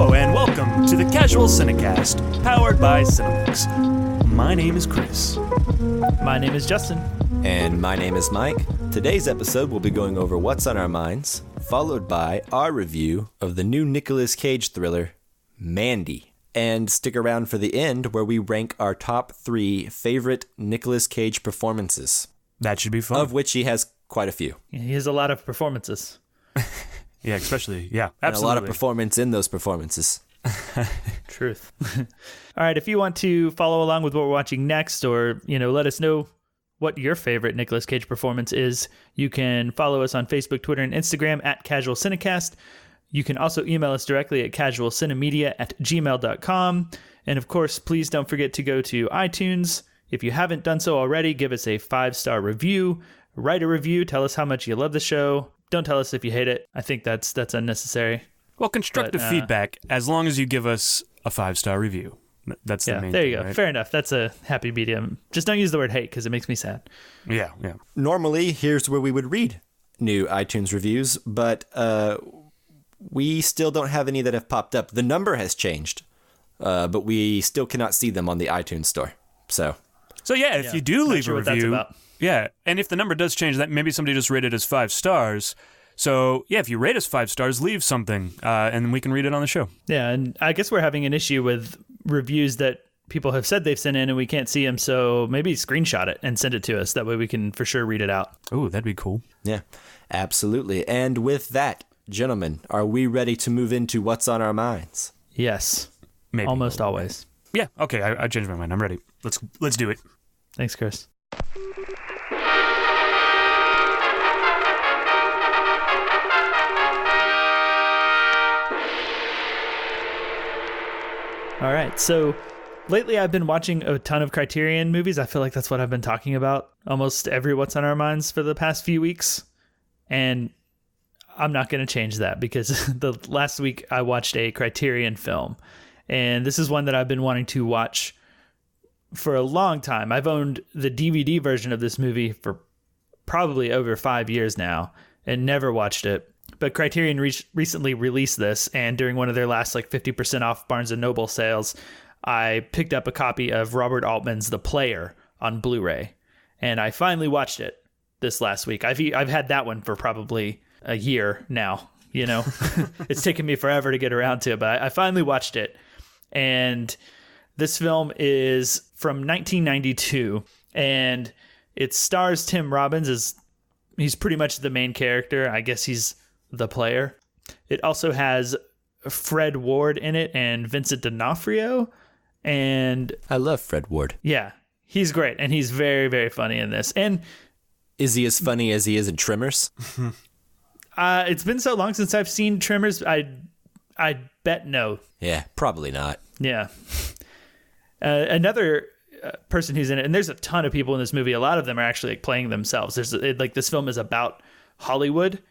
Hello and welcome to the Casual Cinecast, powered by Cinemix. My name is Chris. My name is Justin. And my name is Mike. Today's episode will be going over what's on our minds, followed by our review of the new Nicolas Cage thriller, Mandy. And stick around for the end where we rank our top 3 favorite Nicolas Cage performances. That should be fun. Of which he has quite a few. He has a lot of performances. Yeah, especially, yeah, absolutely. And a lot of performance in those performances. Truth. All right, if you want to follow along with what we're watching next, or, let us know what your favorite Nicolas Cage performance is, you can follow us on Facebook, Twitter, and Instagram at Casual Cinecast. You can also email us directly at casualcinemedia@gmail.com. And of course, please don't forget to go to iTunes. If you haven't done so already, give us a 5-star review. Write a review. Tell us how much you love the show. Don't tell us if you hate it. I think that's unnecessary. Well, constructive feedback, as long as you give us a 5-star review. That's the main thing. There you go. Right? Fair enough. That's a happy medium. Just don't use the word hate because it makes me sad. Yeah. Normally, here's where we would read new iTunes reviews, but we still don't have any that have popped up. The number has changed, but we still cannot see them on the iTunes store. So yeah, if you do leave a review, yeah, and if the number does change, that maybe somebody just rated us 5 stars. So yeah, if you rate us 5 stars, leave something, and we can read it on the show. Yeah, and I guess we're having an issue with reviews that people have said they've sent in, and we can't see them. So maybe screenshot it and send it to us. That way we can for sure read it out. Oh, that'd be cool. Yeah, absolutely. And with that, gentlemen, are we ready to move into what's on our minds? Yes, maybe. Almost always. Yeah. Okay, I changed my mind. I'm ready. Let's do it. Thanks, Chris. All right, so lately I've been watching a ton of Criterion movies. I feel like that's what I've been talking about almost every What's on Our Minds for the past few weeks. And I'm not going to change that because the last week I watched a Criterion film. And this is one that I've been wanting to watch for a long time. I've owned the DVD version of this movie for probably over 5 years now and never watched it. But Criterion recently released this, and during one of their last 50% off Barnes & Noble sales, I picked up a copy of Robert Altman's The Player on Blu-ray, and I finally watched it this last week. I've had that one for probably a year now, It's taken me forever to get around to it, but I finally watched it. And this film is from 1992, and it stars Tim Robbins he's pretty much the main character. I guess he's the player. It also has Fred Ward in it and Vincent D'Onofrio. And I love Fred Ward. Yeah, he's great. And he's very, very funny in this. And is he as funny as he is in Tremors? It's been so long since I've seen Tremors. I bet no. Yeah, probably not. Yeah. Another person who's in it, and there's a ton of people in this movie. A lot of them are actually playing themselves. This film is about Hollywood.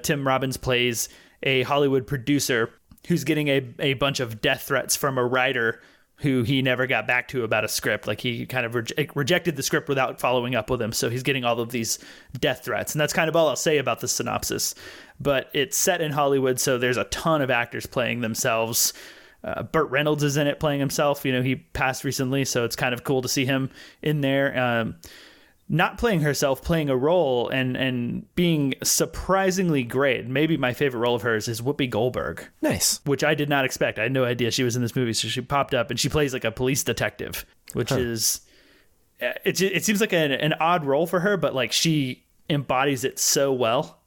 Tim Robbins plays a Hollywood producer who's getting a bunch of death threats from a writer who he never got back to about a script. He kind of rejected the script without following up with him. So he's getting all of these death threats. And that's kind of all I'll say about the synopsis. But it's set in Hollywood, so there's a ton of actors playing themselves. Burt Reynolds is in it playing himself. He passed recently, so it's kind of cool to see him in there. Not playing herself, playing a role and being surprisingly great. Maybe my favorite role of hers is Whoopi Goldberg. Nice. Which I did not expect. I had no idea she was in this movie. So she popped up and she plays a police detective, which is, it seems like an odd role for her, but she embodies it so well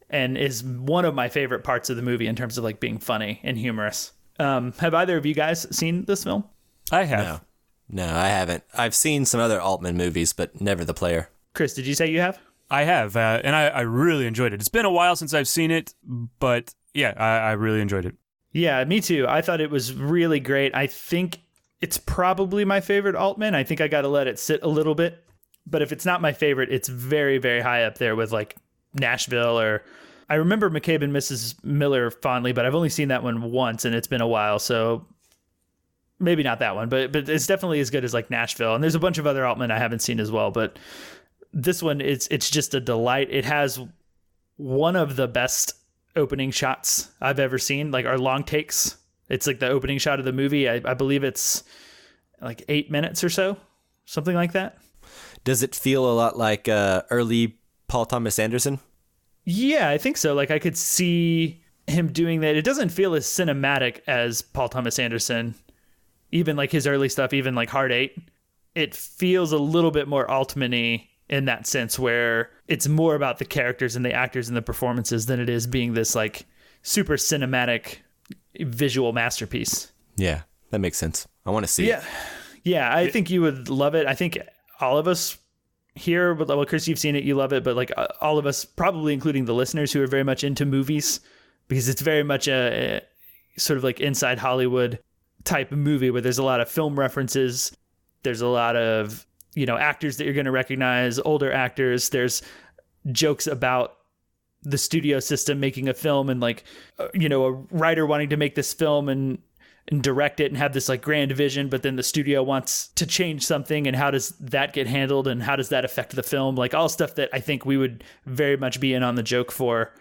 and is one of my favorite parts of the movie in terms of being funny and humorous. Have either of you guys seen this film? I have. No, I haven't. I've seen some other Altman movies, but never The Player. Chris, did you say you have? I have, and I really enjoyed it. It's been a while since I've seen it, but yeah, I really enjoyed it. Yeah, me too. I thought it was really great. I think it's probably my favorite Altman. I think I got to let it sit a little bit. But if it's not my favorite, it's very, very high up there with Nashville or... I remember McCabe and Mrs. Miller fondly, but I've only seen that one once, and it's been a while, so maybe not that one, but it's definitely as good as Nashville. And there's a bunch of other Altman I haven't seen as well, but this one, it's just a delight. It has one of the best opening shots I've ever seen, our long takes It's like the opening shot of the movie. I believe it's like 8 minutes or so, something like that. Does it feel a lot like early Paul Thomas Anderson? Yeah, I think so. Like I could see him doing that. It doesn't feel as cinematic as Paul Thomas Anderson, even like his early stuff, even like Hard Eight. It feels a little bit more Altman-y in that sense, where it's more about the characters and the actors and the performances than it is being this like super cinematic visual masterpiece. Yeah, that makes sense. I want to see it. Yeah, I think you would love it. I think all of us here, well, Chris, you've seen it, you love it, but like all of us, probably including the listeners who are very much into movies, because it's very much a sort of like inside Hollywood type of movie where there's a lot of film references. There's a lot of, actors that you're going to recognize, older actors. There's jokes about the studio system making a film and like, a writer wanting to make this film and direct it and have this like grand vision, but then the studio wants to change something, and how does that get handled and how does that affect the film? Like all stuff that I think we would very much be in on the joke for,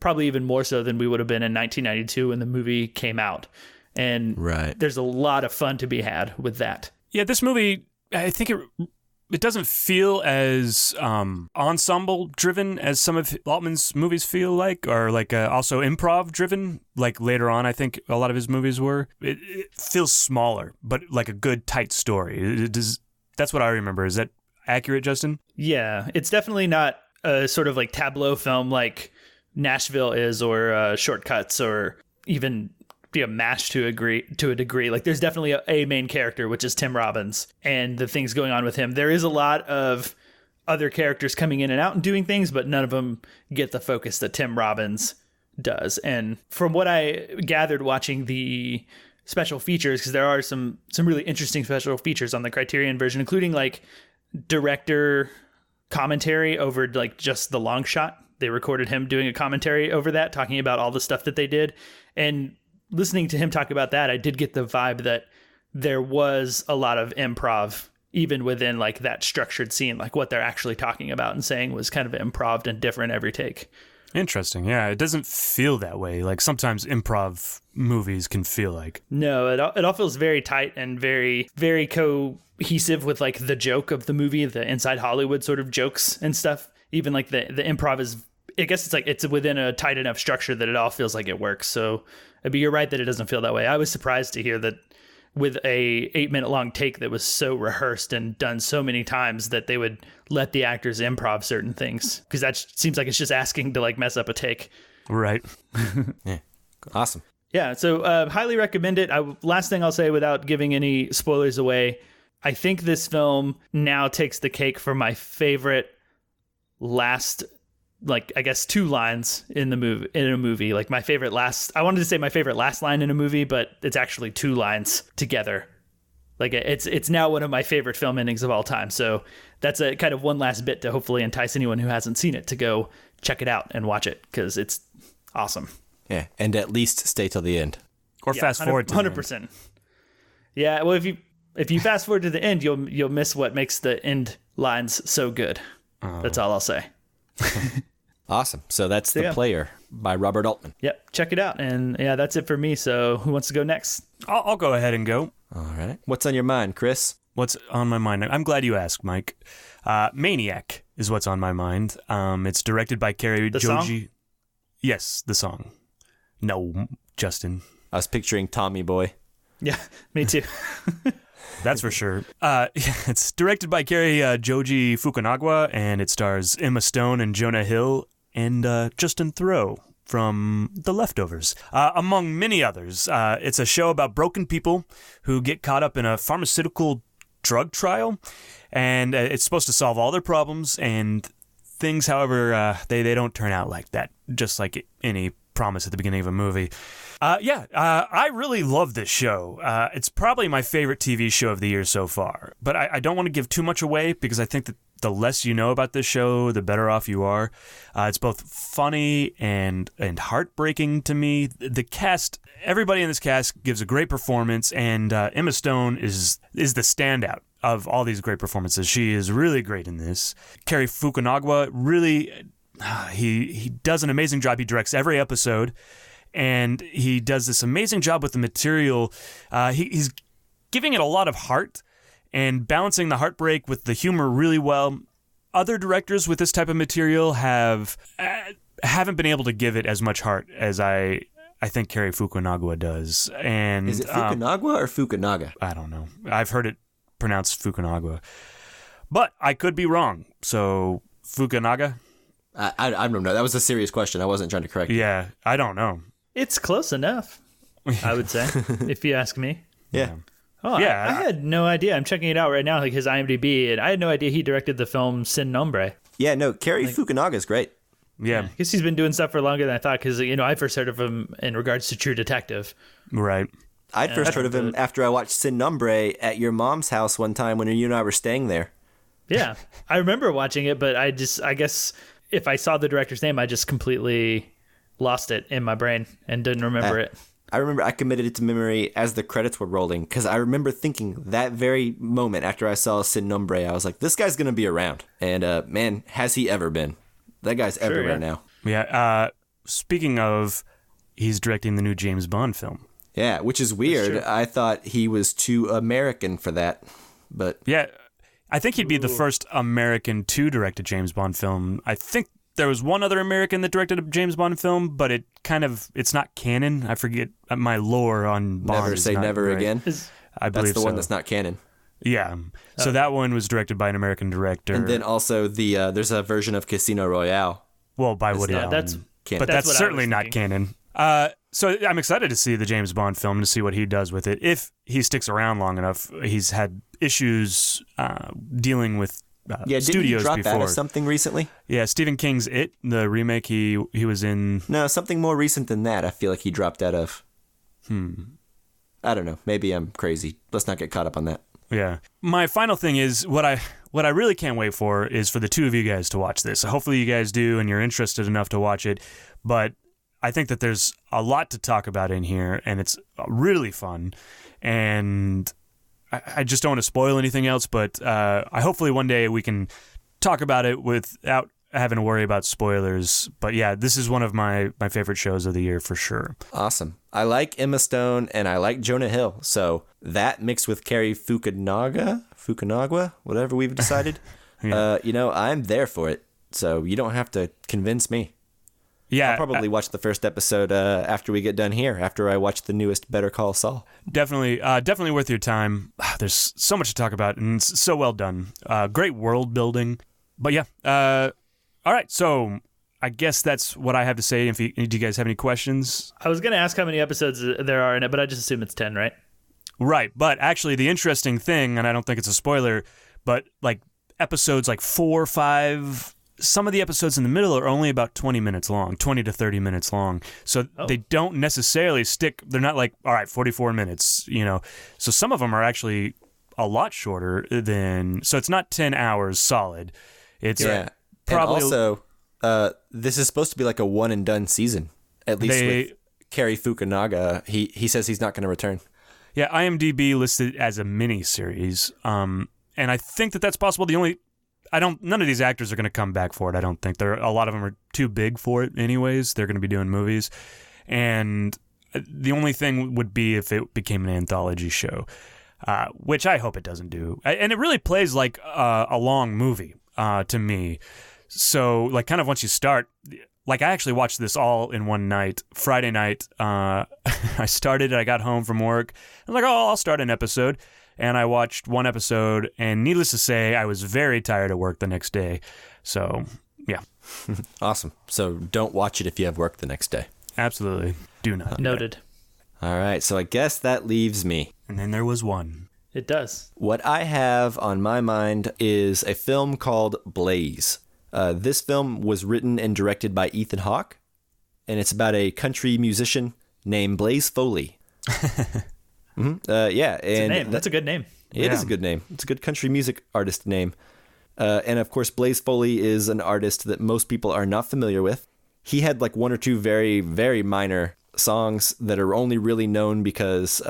probably even more so than we would have been in 1992 when the movie came out. And There's a lot of fun to be had with that. Yeah, this movie, I think it doesn't feel as ensemble driven as some of Altman's movies feel like, or like also improv driven. Like later on, I think a lot of his movies were. It feels smaller, but like a good tight story. That's what I remember. Is that accurate, Justin? Yeah, it's definitely not a sort of like tableau film like Nashville is, or Shortcuts, or even MASH to a degree. Like there's definitely a main character, which is Tim Robbins, and the things going on with him. There is a lot of other characters coming in and out and doing things, but none of them get the focus that Tim Robbins does. And from what I gathered watching the special features, because there are some really interesting special features on the Criterion version, including like director commentary over like just the long shot. They recorded him doing a commentary over that, talking about all the stuff that they did. And listening to him talk about that, I did get the vibe that there was a lot of improv even within like that structured scene. Like what they're actually talking about and saying was kind of improv and different every take. Interesting. Yeah, it doesn't feel that way. Like sometimes improv movies can feel like. No, it all feels very tight and very, very cohesive with like the joke of the movie, the inside Hollywood sort of jokes and stuff. Even like the improv is, I guess it's within a tight enough structure that it all feels like it works. So but you're right that it doesn't feel that way. I was surprised to hear that with a 8-minute long take that was so rehearsed and done so many times that they would let the actors improv certain things, because that seems like it's just asking to like mess up a take. Right. Yeah. Awesome. Yeah. So highly recommend it. Last thing I'll say without giving any spoilers away, I think this film now takes the cake for my favorite last, like, I guess 2 lines in a movie. Like my favorite last, I wanted to say my favorite last line in a movie, but it's actually 2 lines together. Like it's now one of my favorite film endings of all time. So that's a kind of one last bit to hopefully entice anyone who hasn't seen it to go check it out and watch it, because it's awesome. Yeah, and at least stay till the end, or fast forward to 100%. Yeah, well, if you fast forward to the end, you'll miss what makes the end lines so good. That's all I'll say. Awesome. So that's The Player by Robert Altman. Yep, check it out. And yeah, that's it for me. So who wants to go next? I'll go ahead and go. All right. What's on your mind, Chris? What's on my mind? I'm glad you asked, Mike. Maniac is what's on my mind. It's directed by Cary Joji. Song? Yes, the song. No, Justin. I was picturing Tommy Boy. Yeah, me too. That's for sure. It's directed by Cary Joji Fukunaga, and it stars Emma Stone and Jonah Hill and Justin Theroux from The Leftovers, among many others. It's a show about broken people who get caught up in a pharmaceutical drug trial, and it's supposed to solve all their problems, and things, however, they don't turn out like that, just like any promise at the beginning of a movie. I really love this show. It's probably my favorite TV show of the year so far, but I don't want to give too much away, because I think that the less you know about this show, the better off you are. It's both funny and heartbreaking to me. The cast, everybody in this cast gives a great performance, and Emma Stone is the standout of all these great performances. She is really great in this. Cary Fukunaga really, he does an amazing job. He directs every episode, and he does this amazing job with the material. He's giving it a lot of heart and balancing the heartbreak with the humor really well. Other directors with this type of material haven't been able to give it as much heart as I think Cary Fukunaga does. And is it Fukunaga or Fukunaga? I don't know. I've heard it pronounced Fukunaga, but I could be wrong. So Fukunaga? I don't know. That was a serious question. I wasn't trying to correct you. Yeah, I don't know. It's close enough, I would say, if you ask me. Yeah. Oh, yeah. I had no idea. I'm checking it out right now, like his IMDb, and I had no idea he directed the film Sin Nombre. Yeah, no, Cary Fukunaga is great. Yeah. I guess he's been doing stuff for longer than I thought, because, I first heard of him in regards to True Detective. Right. I'd first heard of him after I watched Sin Nombre at your mom's house one time when you and I were staying there. Yeah. I remember watching it, but I guess if I saw the director's name, I just completely lost it in my brain and didn't remember it. I remember I committed it to memory as the credits were rolling, because I remember thinking that very moment after I saw Sin Nombre, I was like, this guy's going to be around. And man, has he ever been. That guy's everywhere now. Yeah. Speaking of, he's directing the new James Bond film. Yeah, which is weird. I thought he was too American for that. But yeah, I think he'd be the first American to direct a James Bond film. I think there was one other American that directed a James Bond film, but it's not canon. I forget my lore on Bond. Never Say Never right. Again. I believe that's the one that's not canon. Yeah. So that one was directed by an American director. And then also there's a version of Casino Royale. Well, by Woody Allen. That's canon. But that's certainly not canon. So I'm excited to see the James Bond film, to see what he does with it. If he sticks around long enough, he's had issues dealing with studios didn't he drop before. out of something recently? Yeah, Stephen King's It, the remake he was in. No, something more recent than that. I feel like he dropped out of. I don't know. Maybe I'm crazy. Let's not get caught up on that. Yeah. My final thing is what I really can't wait for is for the two of you guys to watch this. Hopefully you guys do and you're interested enough to watch it. But I think that there's a lot to talk about in here, and it's really fun. And I just don't want to spoil anything else, but I hopefully one day we can talk about it without having to worry about spoilers. But yeah, this is one of my favorite shows of the year for sure. Awesome. I like Emma Stone and I like Jonah Hill. So that mixed with Cary Fukunaga, whatever we've decided, I'm there for it. So you don't have to convince me. Yeah, I'll probably watch the first episode after we get done here, after I watch the newest Better Call Saul. Definitely worth your time. There's so much to talk about, and it's so well done. Great world building. But yeah, all right, so I guess that's what I have to say. Do you guys have any questions? I was going to ask how many episodes there are in it, but I just assume it's 10, right? Right, but actually the interesting thing, and I don't think it's a spoiler, but like episodes like 4, 5... some of the episodes in the middle are only about 20 minutes long, 20 to 30 minutes long. So they don't necessarily stick. They're not like, all right, 44 minutes, So some of them are actually a lot shorter than, so it's not 10 hours solid. It's probably. And also, this is supposed to be like a one and done season, at least with Cary Fukunaga. He says he's not going to return. Yeah, IMDB listed as a mini series. And I think that's possible. None of these actors are going to come back for it. I don't think a lot of them are too big for it anyways. They're going to be doing movies. And the only thing would be if it became an anthology show, which I hope it doesn't do. And it really plays like a long movie to me. So like kind of once you start, like I actually watched this all in one night. Friday night, I started, I got home from work. I was like, I'll start an episode. And I watched one episode, and needless to say, I was very tired at work the next day. So, yeah. Awesome. So don't watch it if you have work the next day. Absolutely. Do not. Noted. All right. So I guess that leaves me. And then there was one. It does. What I have on my mind is a film called Blaze. This film was written and directed by Ethan Hawke, and it's about a country musician named Blaze Foley. And that's a good name. It is a good name. It's a good country music artist name. And of course, Blaze Foley is an artist that most people are not familiar with. He had like one or two very, very minor songs that are only really known because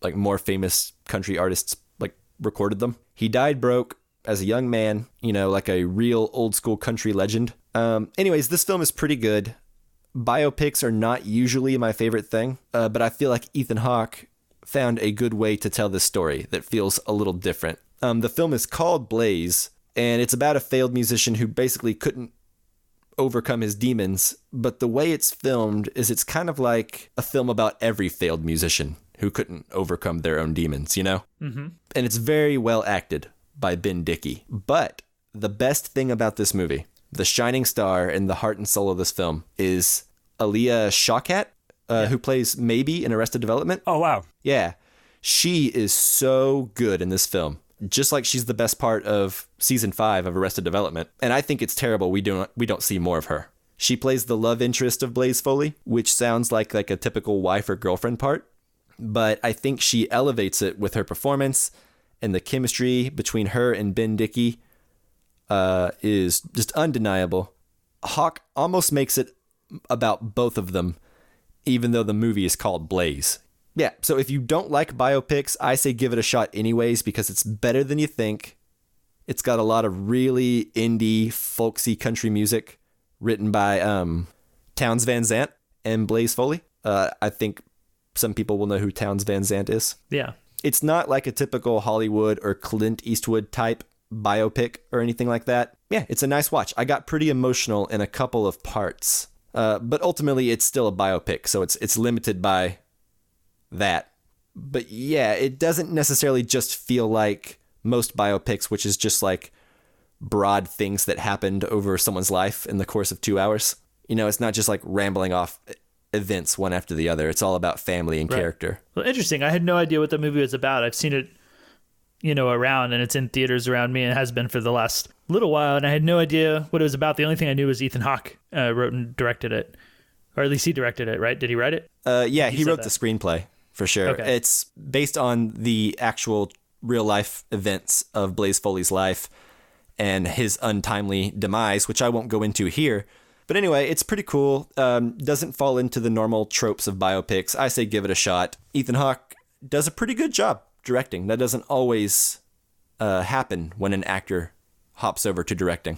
like more famous country artists like recorded them. He died broke as a young man, like a real old school country legend. Anyways, this film is pretty good. biopics are not usually my favorite thing, but I feel like Ethan Hawke found a good way to tell this story that feels a little different. The film is called Blaze, and it's about a failed musician who basically couldn't overcome his demons, but the way it's filmed is it's kind of like a film about every failed musician who couldn't overcome their own demons, you know? Mm-hmm. And it's very well acted by Ben Dickey. But the best thing about this movie, the shining star and the heart and soul of this film, is Aaliyah Shawkat, who plays Maybe in Arrested Development. Oh, wow. Yeah. She is so good in this film. Just like she's the best part of season 5 of Arrested Development. And I think it's terrible we don't see more of her. She plays the love interest of Blaze Foley, which sounds like a typical wife or girlfriend part. But I think she elevates it with her performance, and the chemistry between her and Ben Dickey is just undeniable. Hawke almost makes it about both of them, even though the movie is called Blaze. Yeah, so if you don't like biopics, I say give it a shot anyways, because it's better than you think. It's got a lot of really indie, folksy country music written by Townes Van Zandt and Blaze Foley. I think some people will know who Townes Van Zandt is. Yeah. It's not like a typical Hollywood or Clint Eastwood type biopic or anything like that. Yeah, it's a nice watch. I got pretty emotional in a couple of parts. But ultimately, it's still a biopic, so it's limited by that. But yeah, it doesn't necessarily just feel like most biopics, which is just like broad things that happened over someone's life in the course of 2 hours. You know, it's not just like rambling off events one after the other. It's all about family and character. Well, interesting. I had no idea what the movie was about. I've seen it, around, and it's in theaters around me, and it has been for the last little while, and I had no idea what it was about. The only thing I knew was Ethan Hawke wrote and directed it, or at least he directed it, right? Did he write it? Yeah, he wrote the screenplay. For sure. Okay. It's based on the actual real life events of Blaze Foley's life and his untimely demise, which I won't go into here. But anyway, it's pretty cool. Doesn't fall into the normal tropes of biopics. I say give it a shot. Ethan Hawke does a pretty good job directing. That doesn't always happen when an actor hops over to directing.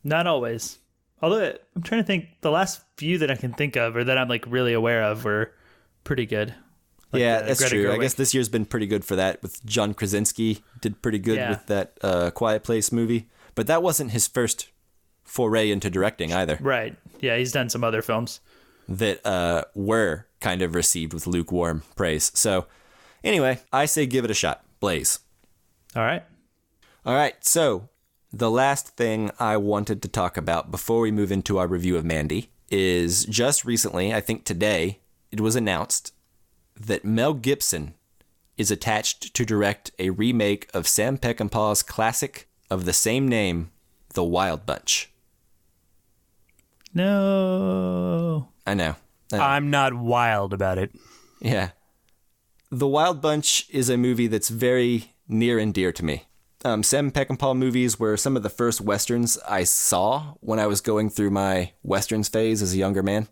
Not always. Although I'm trying to think, the last few that I can think of or that I'm like really aware of were pretty good. Like yeah, that's Greta true. Gerwig. I guess this year's been pretty good for that. With John Krasinski, did pretty good with that Quiet Place movie. But that wasn't his first foray into directing either. Right. Yeah, he's done some other films that were kind of received with lukewarm praise. So anyway, I say give it a shot. Blaze. All right. So the last thing I wanted to talk about before we move into our review of Mandy is just recently, I think today, it was announced that Mel Gibson is attached to direct a remake of Sam Peckinpah's classic of the same name, The Wilde Bunch. No. I know. I'm not wild about it. Yeah. The Wilde Bunch is a movie that's very near and dear to me. Sam Peckinpah movies were some of the first Westerns I saw when I was going through my Westerns phase as a younger man.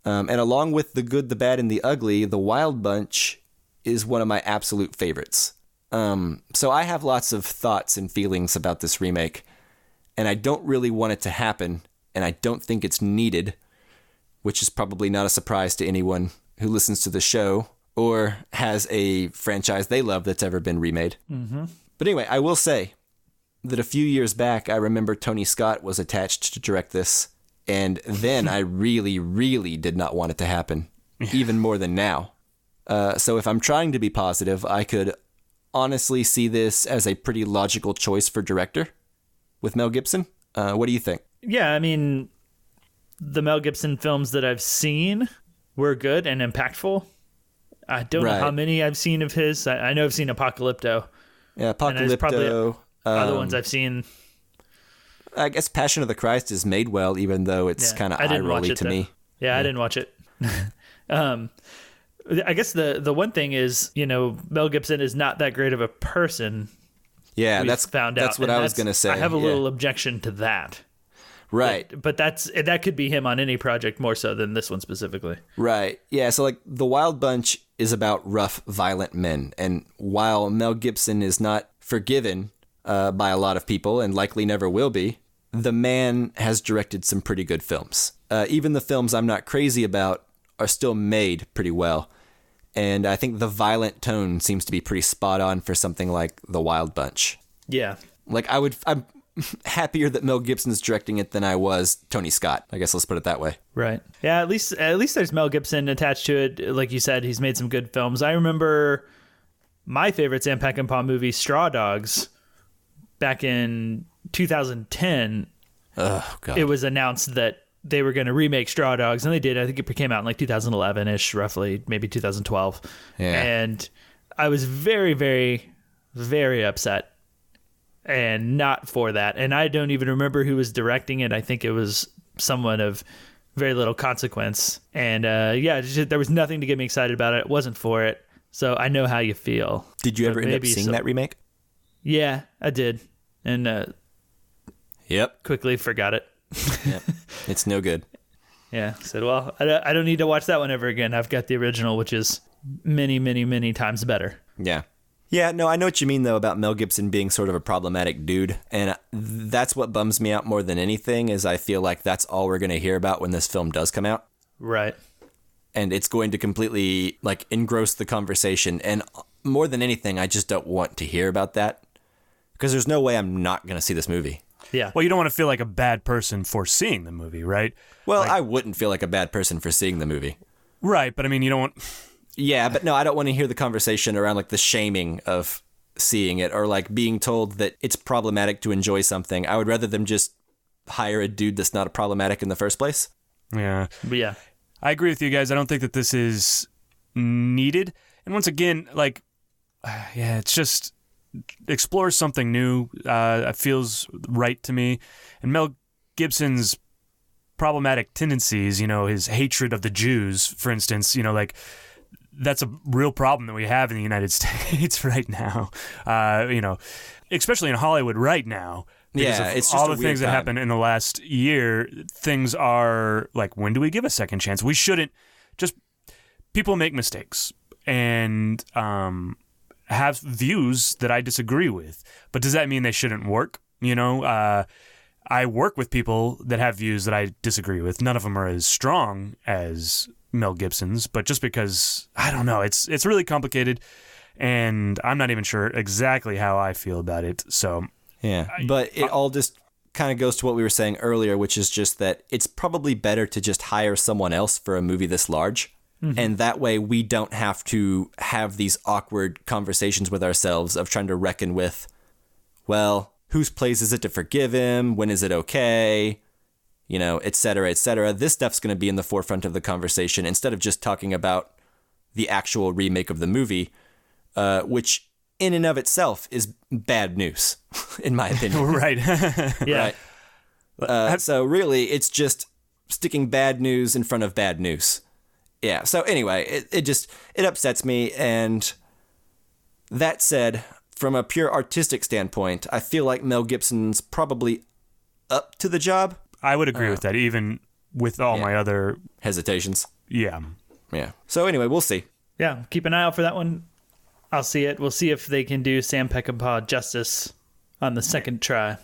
And along with The Good, the Bad, and the Ugly, The Wilde Bunch is one of my absolute favorites. So I have lots of thoughts and feelings about this remake, and I don't really want it to happen, and I don't think it's needed, which is probably not a surprise to anyone who listens to the show or has a franchise they love that's ever been remade. Mm-hmm. But anyway, I will say that a few years back, I remember Tony Scott was attached to direct this. And then I really, really did not want it to happen, even more than now. So if I'm trying to be positive, I could honestly see this as a pretty logical choice for director with Mel Gibson. What do you think? Yeah, I mean, the Mel Gibson films that I've seen were good and impactful. I don't know how many I've seen of his. I know I've seen Apocalypto. Yeah, Apocalypto. Probably other ones I've seen. I guess Passion of the Christ is made well, even though it's kind of eye-rolly to me. Yeah, I didn't watch it. I guess the one thing is, Mel Gibson is not that great of a person. Yeah, that's what I was going to say. I have a little objection to that. Right. But that could be him on any project more so than this one specifically. Right. Yeah, so like The Wilde Bunch is about rough, violent men. And while Mel Gibson is not forgiven by a lot of people and likely never will be, the man has directed some pretty good films. Even the films I'm not crazy about are still made pretty well. And I think the violent tone seems to be pretty spot on for something like The Wilde Bunch. Yeah. Like, I'm happier that Mel Gibson's directing it than I was Tony Scott. I guess let's put it that way. Right. Yeah, at least there's Mel Gibson attached to it. Like you said, he's made some good films. I remember my favorite Sam Peckinpah movie, Straw Dogs, back in 2010. Oh, God. It was announced that they were going to remake Straw Dogs, and they did. I think it came out in like 2011-ish, roughly, maybe 2012. Yeah. And I was very, very, very upset and not for that. And I don't even remember who was directing it. I think it was someone of very little consequence. And there was nothing to get me excited about it. It wasn't for it. So I know how you feel. Did you ever end up seeing that remake? Yeah, I did. And Yep. quickly forgot it. Yep. It's no good. Yeah. Said, well, I don't need to watch that one ever again. I've got the original, which is many, many, many times better. Yeah. Yeah, no, I know what you mean, though, about Mel Gibson being sort of a problematic dude. And that's what bums me out more than anything, is I feel like that's all we're going to hear about when this film does come out. Right. And it's going to completely, like, engross the conversation. And more than anything, I just don't want to hear about that. Because there's no way I'm not going to see this movie. Yeah. Well, you don't want to feel like a bad person for seeing the movie, right? Well, I wouldn't feel like a bad person for seeing the movie. Right, but I mean, you don't want... Yeah, but no, I don't want to hear the conversation around, like, the shaming of seeing it or, like, being told that it's problematic to enjoy something. I would rather them just hire a dude that's not problematic in the first place. Yeah. But yeah. I agree with you guys. I don't think that this is needed. And once again, like, yeah, it's just explores something new. It feels right to me. And Mel Gibson's problematic tendencies, you know, his hatred of the Jews, for instance, you know, like, that's a real problem that we have in the United States right now. You know, especially in Hollywood right now. Because Yeah, of it's just all a the things weird that time. happened in the last year. Things are like, when do we give a second chance? We shouldn't just. People make mistakes and have views that I disagree with. But does that mean they shouldn't work? You know, I work with people that have views that I disagree with. None of them are as strong as Mel Gibson's, but just because, I don't know, it's really complicated, and I'm not even sure exactly how I feel about it. So yeah, but it all just kind of goes to what we were saying earlier, which is just that it's probably better to just hire someone else for a movie this large. Mm-hmm. And that way we don't have to have these awkward conversations with ourselves of trying to reckon with, well, whose place is it to forgive him? When is it okay? You know, et cetera, et cetera. This stuff's going to be in the forefront of the conversation instead of just talking about the actual remake of the movie, which in and of itself is bad news, in my opinion. right. Yeah. Right. So really, it's just sticking bad news in front of bad news. Yeah. So anyway, it upsets me. And that said, from a pure artistic standpoint, I feel like Mel Gibson's probably up to the job. I would agree with that, even with all my other hesitations. Yeah. Yeah. So anyway, we'll see. Yeah. Keep an eye out for that one. I'll see it. We'll see if they can do Sam Peckinpah justice on the second try.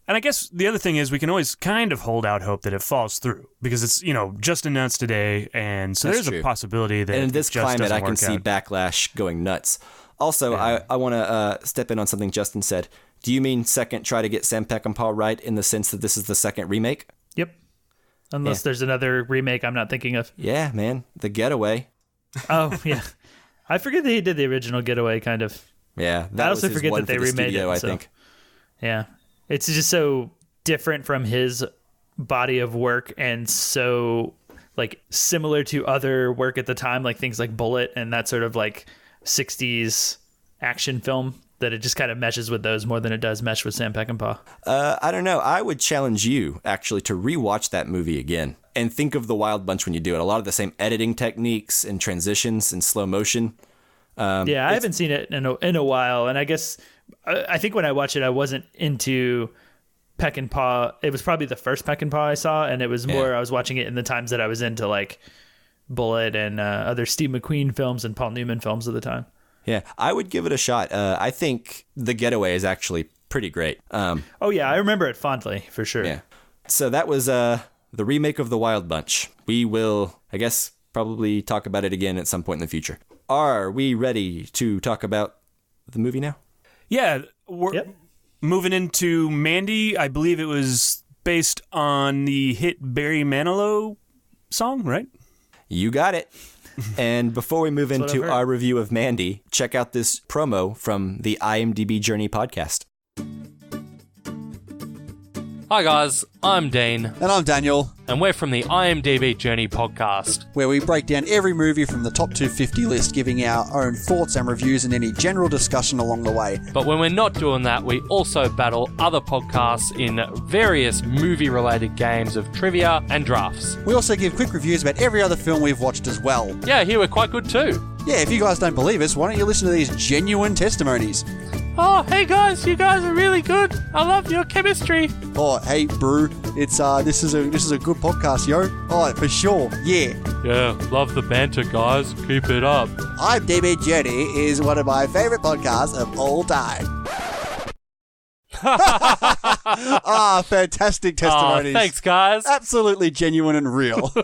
And I guess the other thing is we can always kind of hold out hope that it falls through because it's, you know, just announced today. And so That's there's true. a possibility that and in this it just climate, I can doesn't see work out. backlash going nuts. Also, I want to step in on something Justin said. Do you mean second try to get Sam Peckinpah right in the sense that this is the second remake? Yep. Unless there's another remake I'm not thinking of. Yeah, man. The Getaway. Oh, yeah. I forget that he did the original Getaway, kind of. Yeah, that I was also his forget one that they for the remade studio, it. I So. think. Yeah. It's just so different from his body of work and so like similar to other work at the time, like things like Bullet and that sort of like 60s action film, that it just kind of meshes with those more than it does mesh with Sam Peckinpah. I don't know. I would challenge you, actually, to rewatch that movie again and think of The Wilde Bunch when you do it. A lot of the same editing techniques and transitions and slow motion. Yeah, I haven't seen it in a while, and I guess I think when I watched it, I wasn't into Peckinpah. It was probably the first Peckinpah I saw, and it was more I was watching it in the times that I was into like Bullet and other Steve McQueen films and Paul Newman films at the time. Yeah, I would give it a shot. I think The Getaway is actually pretty great. Oh, yeah, I remember it fondly, for sure. Yeah. So that was the remake of The Wilde Bunch. We will, I guess, probably talk about it again at some point in the future. Are we ready to talk about the movie now? Yeah, we're moving into Mandy. I believe it was based on the hit Barry Manilow song, right? You got it. And before we move into our review of Mandy, check out this promo from the IMDb Journey podcast. Hi guys, I'm Dean. And I'm Daniel. And we're from the IMDb Journey podcast, where we break down every movie from the top 250 list, giving our own thoughts and reviews and any general discussion along the way. But when we're not doing that, we also battle other podcasts in various movie-related games of trivia and drafts. We also give quick reviews about every other film we've watched as well. Yeah, here we're quite good too. Yeah, if you guys don't believe us, why don't you listen to these genuine testimonies? Oh, hey guys, you guys are really good. I love your chemistry. Oh, hey, brew. It's this is a good podcast, yo. Oh, for sure. Yeah. Yeah, love the banter, guys. Keep it up. IMDb Journey is one of my favorite podcasts of all time. Fantastic testimonies. Oh, thanks, guys. Absolutely genuine and real.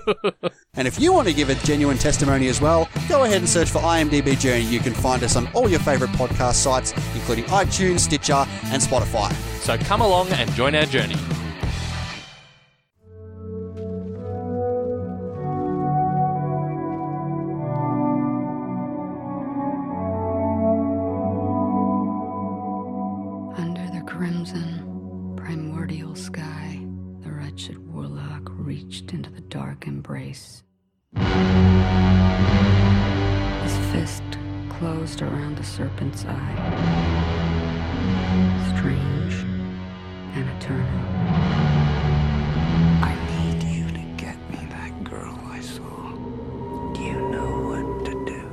And if you want to give a genuine testimony as well, go ahead and search for IMDb Journey. You can find us on all your favorite podcast sites, including iTunes, Stitcher, and Spotify. So come along and join our journey. Primordial sky, the wretched warlock reached into the dark embrace. His fist closed around the serpent's eye. Strange and eternal. I need you to get me that girl I saw. Do you know what to do?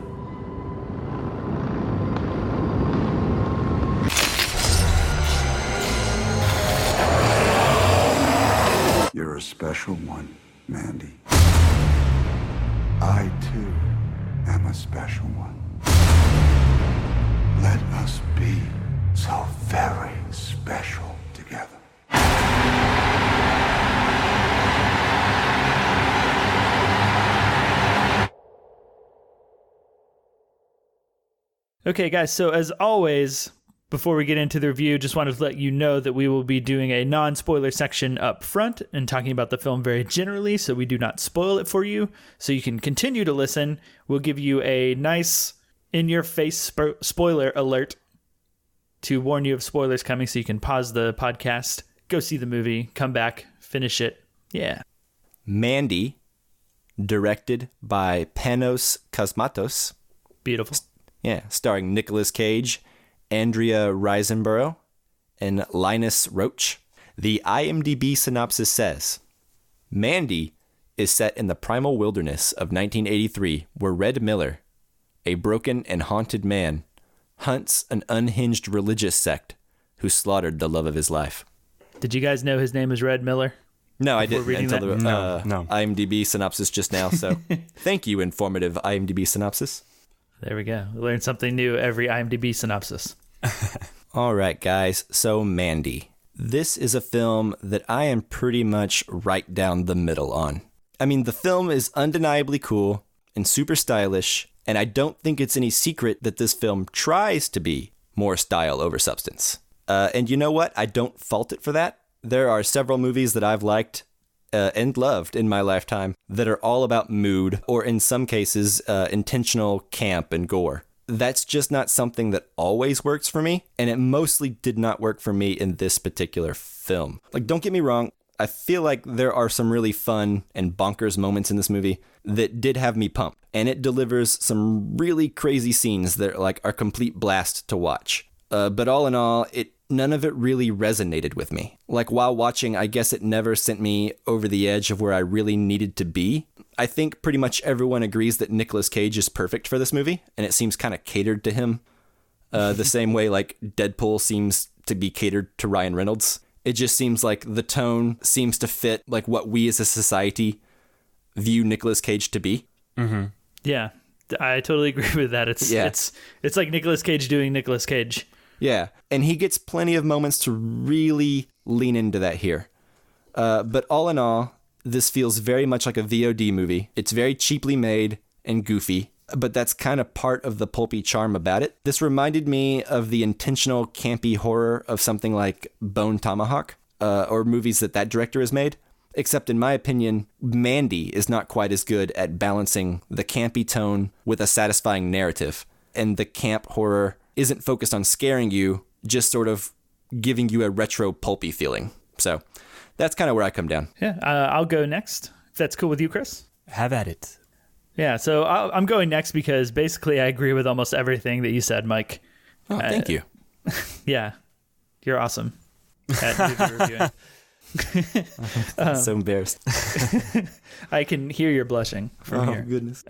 You're a special one, Mandy. I, too, am a special one. Let us be so very special together. Okay, guys, so as always, before we get into the review, just wanted to let you know that we will be doing a non-spoiler section up front and talking about the film very generally, so we do not spoil it for you, so you can continue to listen. We'll give you a nice in-your-face spoiler alert to warn you of spoilers coming, so you can pause the podcast, go see the movie, come back, finish it. Yeah. Mandy, directed by Panos Cosmatos. Beautiful. Yeah, starring Nicolas Cage, Andrea Riseborough, and Linus Roach. The IMDb synopsis says, Mandy is set in the primal wilderness of 1983, where Red Miller, a broken and haunted man, hunts an unhinged religious sect who slaughtered the love of his life. Did you guys know his name is Red Miller? No, I didn't until the No. IMDb synopsis just now, so thank you, informative IMDb synopsis. There we go. We learned something new every IMDb synopsis. All right, guys. So Mandy. This is a film that I am pretty much right down the middle on. I mean, the film is undeniably cool and super stylish, and I don't think it's any secret that this film tries to be more style over substance. And you know what? I don't fault it for that. There are several movies that I've liked and loved in my lifetime that are all about mood, or in some cases, intentional camp and gore. That's just not something that always works for me, and it mostly did not work for me in this particular film. Like, don't get me wrong, I feel like there are some really fun and bonkers moments in this movie that did have me pumped, and it delivers some really crazy scenes that are complete blast to watch. But all in all, none of it really resonated with me. Like, while watching, I guess it never sent me over the edge of where I really needed to be. I think pretty much everyone agrees that Nicolas Cage is perfect for this movie, and it seems kind of catered to him. The same way, like, Deadpool seems to be catered to Ryan Reynolds. It just seems like the tone seems to fit, like, what we as a society view Nicolas Cage to be. Mm-hmm. Yeah, I totally agree with that. It's like Nicolas Cage doing Nicolas Cage. Yeah, and he gets plenty of moments to really lean into that here. But all in all, this feels very much like a VOD movie. It's very cheaply made and goofy, but that's kind of part of the pulpy charm about it. This reminded me of the intentional campy horror of something like Bone Tomahawk, or movies that director has made. Except in my opinion, Mandy is not quite as good at balancing the campy tone with a satisfying narrative. And the camp horror isn't focused on scaring you, just sort of giving you a retro pulpy feeling. So that's kind of where I come down. Yeah, I'll go next, if that's cool with you, Chris. Have at it. Yeah, so I'm going next because basically I agree with almost everything that you said, Mike. Oh, thank you. Yeah, you're awesome at movie reviewing. I'm so embarrassed. I can hear your blushing from here. Oh, goodness.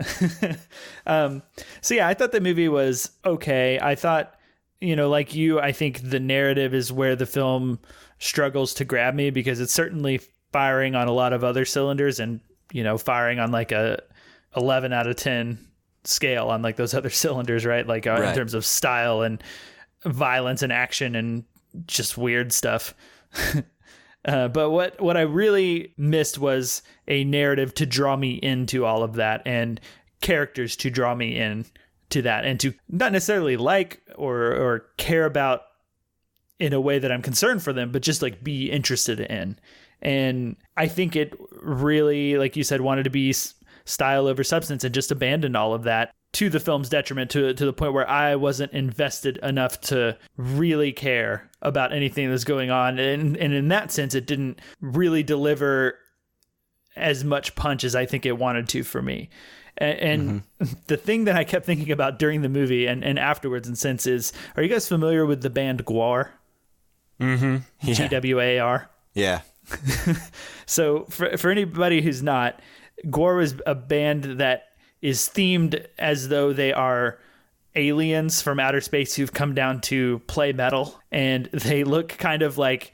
So yeah, I thought the movie was okay. I thought, like you, I think the narrative is where the film struggles to grab me because it's certainly firing on a lot of other cylinders and, firing on like a 11 out of 10 scale on like those other cylinders, right? Like right. In terms of style and violence and action and just weird stuff. But what I really missed was a narrative to draw me into all of that and characters to draw me in to that and to not necessarily like or care about in a way that I'm concerned for them, but just like be interested in. And I think it really, like you said, wanted to be style over substance and just abandoned all of that to the film's detriment to the point where I wasn't invested enough to really care about anything that's going on. And in that sense, it didn't really deliver as much punch as I think it wanted to for me. And the thing that I kept thinking about during the movie and afterwards and since is, are you guys familiar with the band Gwar? Mm-hmm. Yeah. GWAR? Yeah. So for anybody who's not, Gwar was a band that is themed as though they are aliens from outer space who've come down to play metal, and they look kind of like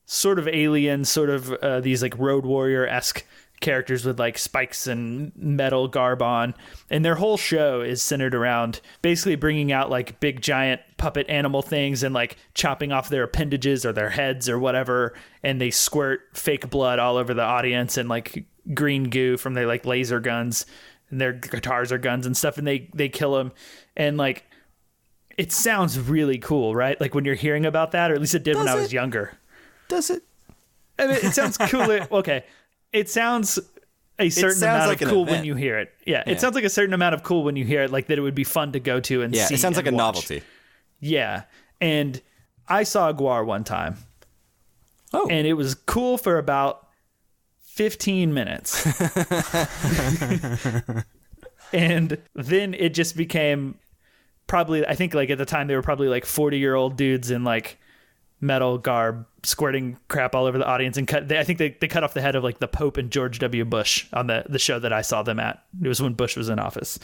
sort of alien, sort of these like Road Warrior-esque characters with like spikes and metal garb on, and their whole show is centered around basically bringing out like big giant puppet animal things and like chopping off their appendages or their heads or whatever, and they squirt fake blood all over the audience and like green goo from their like laser guns, and their guitars are guns and stuff, and they kill them. And like, it sounds really cool, right? Like when you're hearing about that, or at least it did when I was younger. Does it? I mean, it sounds cool. Okay. It sounds a certain amount like of cool an event. when you hear it. Yeah. It sounds like a certain amount of cool when you hear it, like that it would be fun to go to and see. Yeah, it sounds like a watch. novelty. Yeah. And I saw Gwar one time. Oh. And it was cool for about 15 minutes. And then it just became probably, I think like at the time they were probably like 40-year-old dudes in like metal garb squirting crap all over the audience, and I think they cut off the head of like the Pope and George W. Bush on the show that I saw them at. It was when Bush was in office.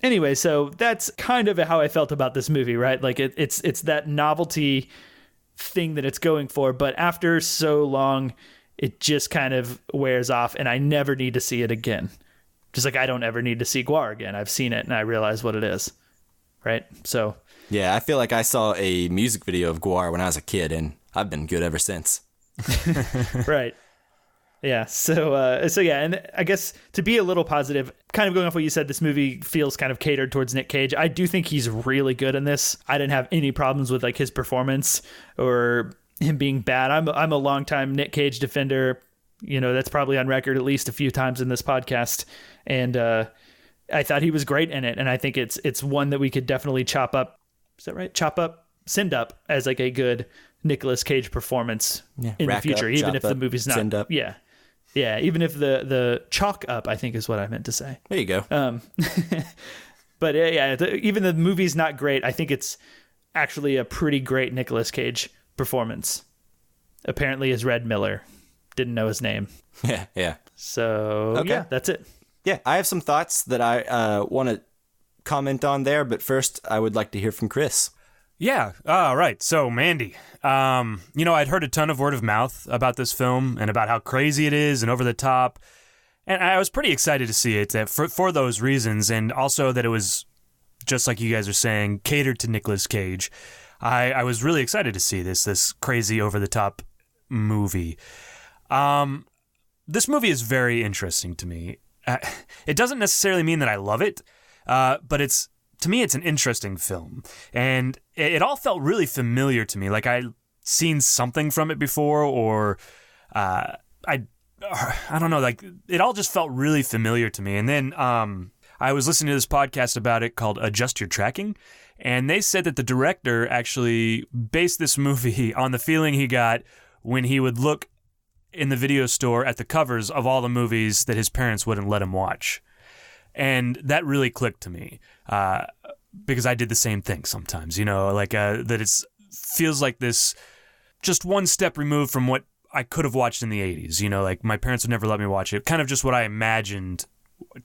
Anyway, so that's kind of how I felt about this movie, right? Like it's that novelty thing that it's going for, but after so long, it just kind of wears off, and I never need to see it again. Just like I don't ever need to see Gwar again. I've seen it and I realize what it is, right? So yeah, I feel like I saw a music video of Gwar when I was a kid, and I've been good ever since. Right. Yeah. So yeah, and I guess to be a little positive, kind of going off what you said, this movie feels kind of catered towards Nic Cage. I do think he's really good in this. I didn't have any problems with like his performance or him being bad. I'm a longtime Nic Cage defender. That's probably on record at least a few times in this podcast. And I thought he was great in it. And I think it's one that we could definitely chop up. Is that right? Send up as like a good Nicolas Cage performance in the future, up, even if the up, movie's not. send up. Yeah. Yeah. Even if the chalk up, I think is what I meant to say. There you go. But yeah, even the movie's not great. I think it's actually a pretty great Nicolas Cage performance. Apparently is Red Miller. Didn't know his name. Yeah. So Okay. yeah, that's it. Yeah, I have some thoughts that I want to comment on there, but first I would like to hear from Chris. Yeah. Right. So Mandy, I'd heard a ton of word of mouth about this film and about how crazy it is and over the top. And I was pretty excited to see it for those reasons. And also that it was just like you guys are saying, catered to Nicolas Cage. I was really excited to see this crazy over-the-top movie. This movie is very interesting to me. It doesn't necessarily mean that I love it, but to me, it's an interesting film. And it all felt really familiar to me. Like I'd seen something from it before, or I don't know, like it all just felt really familiar to me. And then I was listening to this podcast about it called Adjust Your Tracking, and they said that the director actually based this movie on the feeling he got when he would look in the video store at the covers of all the movies that his parents wouldn't let him watch. And that really clicked to me because I did the same thing sometimes, like that it feels like this just one step removed from what I could have watched in the 80s, like my parents would never let me watch it. Kind of just what I imagined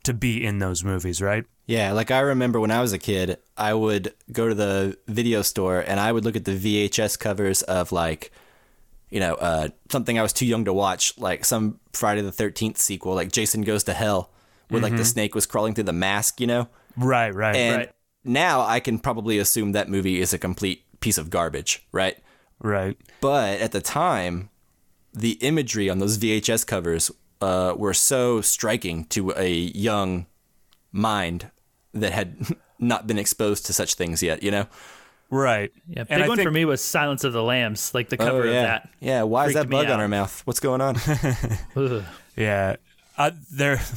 to be in those movies, right? Yeah, like I remember when I was a kid, I would go to the video store and I would look at the VHS covers of like, something I was too young to watch, like some Friday the 13th sequel, like Jason Goes to Hell, where like the snake was crawling through the mask, Right. And now I can probably assume that movie is a complete piece of garbage, right? Right. But at the time, the imagery on those VHS covers were so striking to a young mind that had not been exposed to such things yet, Right. Yeah, big one for me was Silence of the Lambs, like the cover of that. Yeah, why is that bug on our mouth? What's going on? Yeah.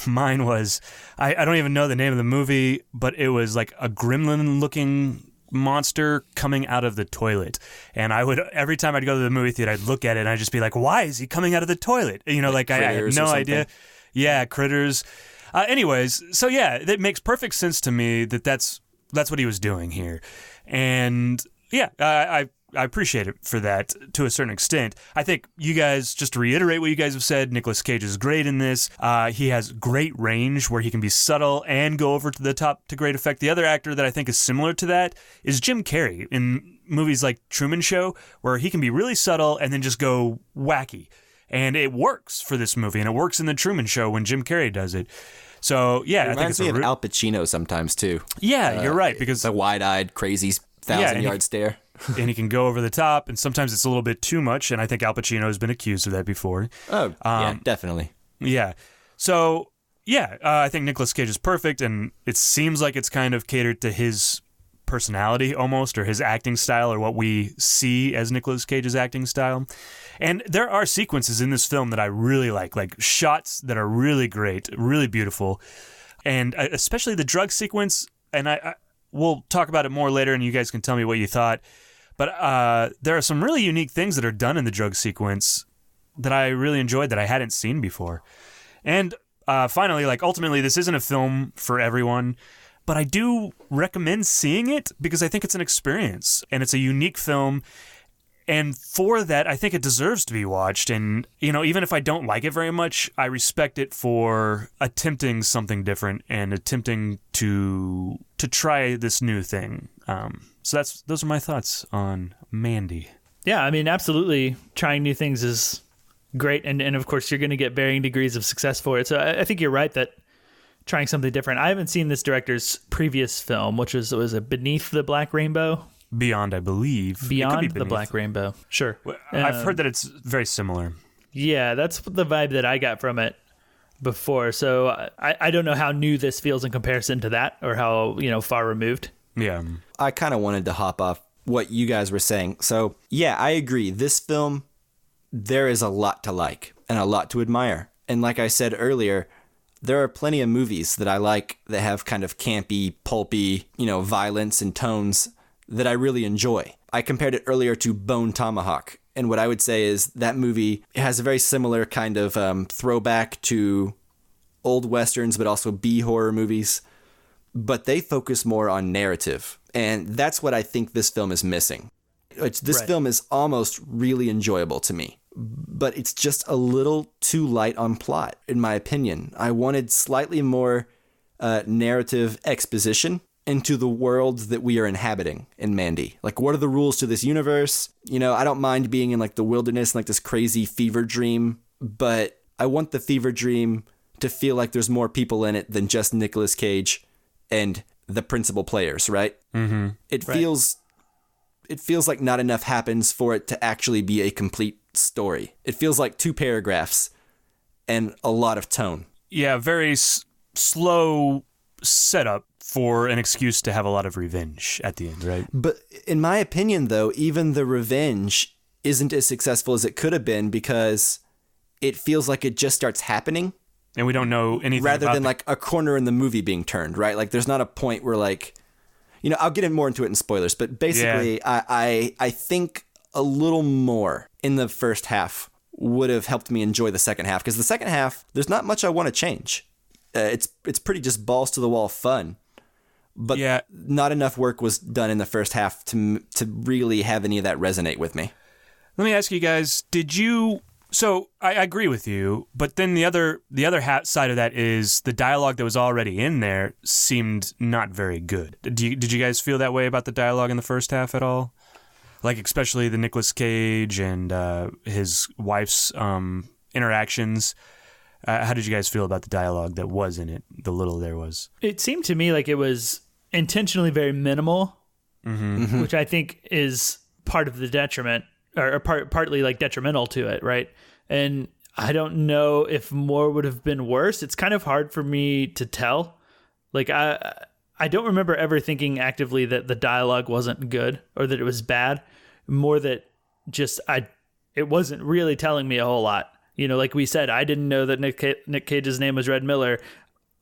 Mine was, I don't even know the name of the movie, but it was like a gremlin-looking monster coming out of the toilet. And every time I'd go to the movie theater, I'd look at it and I'd just be like, why is he coming out of the toilet? Like I had no idea. Yeah, Critters. Anyways, so yeah, it makes perfect sense to me that's what he was doing here. And yeah, I appreciate it for that to a certain extent. I think you guys, just to reiterate what you guys have said, Nicolas Cage is great in this. He has great range where he can be subtle and go over to the top to great effect. The other actor that I think is similar to that is Jim Carrey in movies like Truman Show, where he can be really subtle and then just go wacky. And it works for this movie, and it works in the Truman Show when Jim Carrey does it. So, yeah, it reminds me of Al Pacino sometimes, too. Yeah, you're right. Because the wide-eyed, crazy 1,000-yard stare. And he can go over the top, and sometimes it's a little bit too much, and I think Al Pacino has been accused of that before. Oh, yeah, definitely. Yeah. So, yeah, I think Nicolas Cage is perfect, and it seems like it's kind of catered to his personality almost, or his acting style, or what we see as Nicolas Cage's acting style. And there are sequences in this film that I really like shots that are really great, really beautiful, and especially the drug sequence. And we'll talk about it more later, and you guys can tell me what you thought. But there are some really unique things that are done in the drug sequence that I really enjoyed that I hadn't seen before. And finally, ultimately, this isn't a film for everyone, but I do recommend seeing it because I think it's an experience, and it's a unique film. And for that, I think it deserves to be watched. And, even if I don't like it very much, I respect it for attempting something different and attempting to try this new thing. So those are my thoughts on Mandy. Yeah, I mean, absolutely. Trying new things is great. And of course, you're going to get varying degrees of success for it. So I think you're right that trying something different. I haven't seen this director's previous film, which was it Beneath the Black Rainbow? Beyond, I believe. Beyond the Black Rainbow. Sure. I've heard that it's very similar. Yeah, that's the vibe that I got from it before. So I don't know how new this feels in comparison to that, or how, far removed. Yeah. I kind of wanted to hop off what you guys were saying. So, yeah, I agree. This film, there is a lot to like and a lot to admire. And like I said earlier, there are plenty of movies that I like that have kind of campy, pulpy, violence and tones that I really enjoy. I compared it earlier to Bone Tomahawk, and what I would say is that movie has a very similar kind of throwback to old westerns, but also B-horror movies, but they focus more on narrative, and that's what I think this film is missing. This film is almost really enjoyable to me, but it's just a little too light on plot, in my opinion. I wanted slightly more narrative exposition into the world that we are inhabiting in Mandy. Like, what are the rules to this universe? I don't mind being in the wilderness, like this crazy fever dream, but I want the fever dream to feel like there's more people in it than just Nicolas Cage and the principal players, right? Mm-hmm. It feels like not enough happens for it to actually be a complete story. It feels like 2 paragraphs and a lot of tone. Yeah, very slow setup for an excuse to have a lot of revenge at the end, right? But in my opinion, though, even the revenge isn't as successful as it could have been because it feels like it just starts happening. And we don't know anything rather about than like a corner in the movie being turned, right? Like there's not a point where like, you know, I'll get more into it in spoilers, but basically I think a little more in the first half would have helped me enjoy the second half, because the second half, there's not much I want to change. It's pretty just balls to the wall fun, but not enough work was done in the first half to really have any of that resonate with me. Let me ask you guys, so I agree with you, but then the other side of that is the dialogue that was already in there seemed not very good. Did you guys feel that way about the dialogue in the first half at all? Like especially the Nicolas Cage and his wife's interactions. How did you guys feel about the dialogue that was in it, the little there was? It seemed to me like it was intentionally very minimal, which I think is part of the detriment, or partly like detrimental to it, right? And I don't know if more would have been worse. It's kind of hard for me to tell. Like I don't remember ever thinking actively that the dialogue wasn't good or that it was bad. More that just it wasn't really telling me a whole lot. You know, like we said, I didn't know that Nic Cage's name was Red Miller.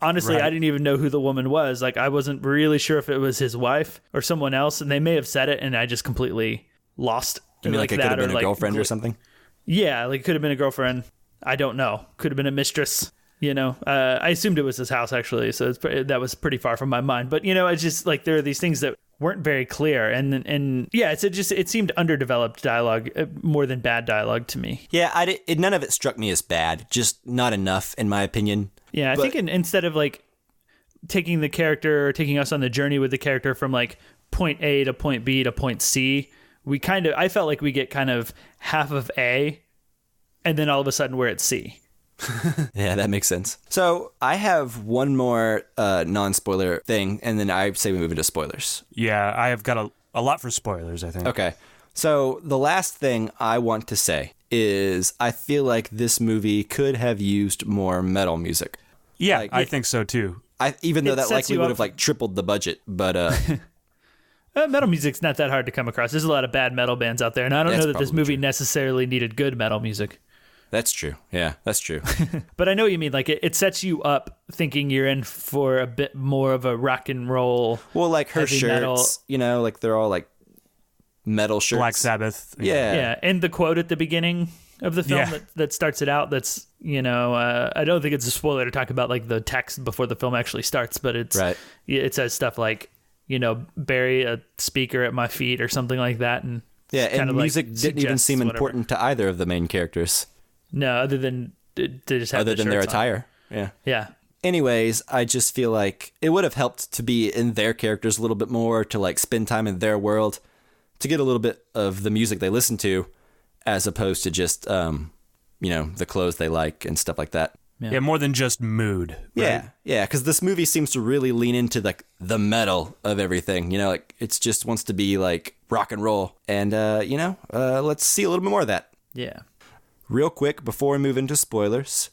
Honestly, right. I didn't even know who the woman was. Like I wasn't really sure if it was his wife or someone else, and they may have said it, and I just completely lost. You mean like it could have been a girlfriend or something? Yeah, like it could have been a girlfriend. I don't know. Could have been a mistress. You know, I assumed it was his house actually, so that was pretty far from my mind. But you know, it's just like there are these things that weren't very clear, and yeah, it seemed underdeveloped dialogue more than bad dialogue to me. Yeah, none of it struck me as bad, just not enough in my opinion. Yeah, I think instead of like taking the character or taking us on the journey with the character from like point A to point B to point C, I felt like we get kind of half of A, and then all of a sudden we're at C. Yeah, that makes sense. So I have one more non-spoiler thing, and then I say we move into spoilers. Yeah, I have got a lot for spoilers, I think. Okay. So the last thing I want to say is I feel like this movie could have used more metal music. Yeah, I think so too. Even though that likely would have like tripled the budget, but metal music's not that hard to come across. There's a lot of bad metal bands out there, and I don't know that this movie necessarily needed good metal music. That's true. Yeah, that's true. But I know what you mean. Like it sets you up thinking you're in for a bit more of a rock and roll. Well, like her shirts, metal. You know, like they're all like metal shirts. Black Sabbath. Yeah. And the quote at the beginning of the film that starts it out. That's, you know, I don't think it's a spoiler to talk about like the text before the film actually starts, but it says stuff like, you know, bury a speaker at my feet or something like that. And and music didn't even seem important to either of the main characters. No, other than they just have their attire. On. Yeah. Anyways, I just feel like it would have helped to be in their characters a little bit more, to like spend time in their world, to get a little bit of the music they listen to, as opposed to just you know, the clothes they like and stuff like that. Yeah, more than just mood. Right? Yeah, because this movie seems to really lean into like the metal of everything. You know, like it's just wants to be like rock and roll, and you know, let's see a little bit more of that. Yeah. Real quick, before we move into spoilers,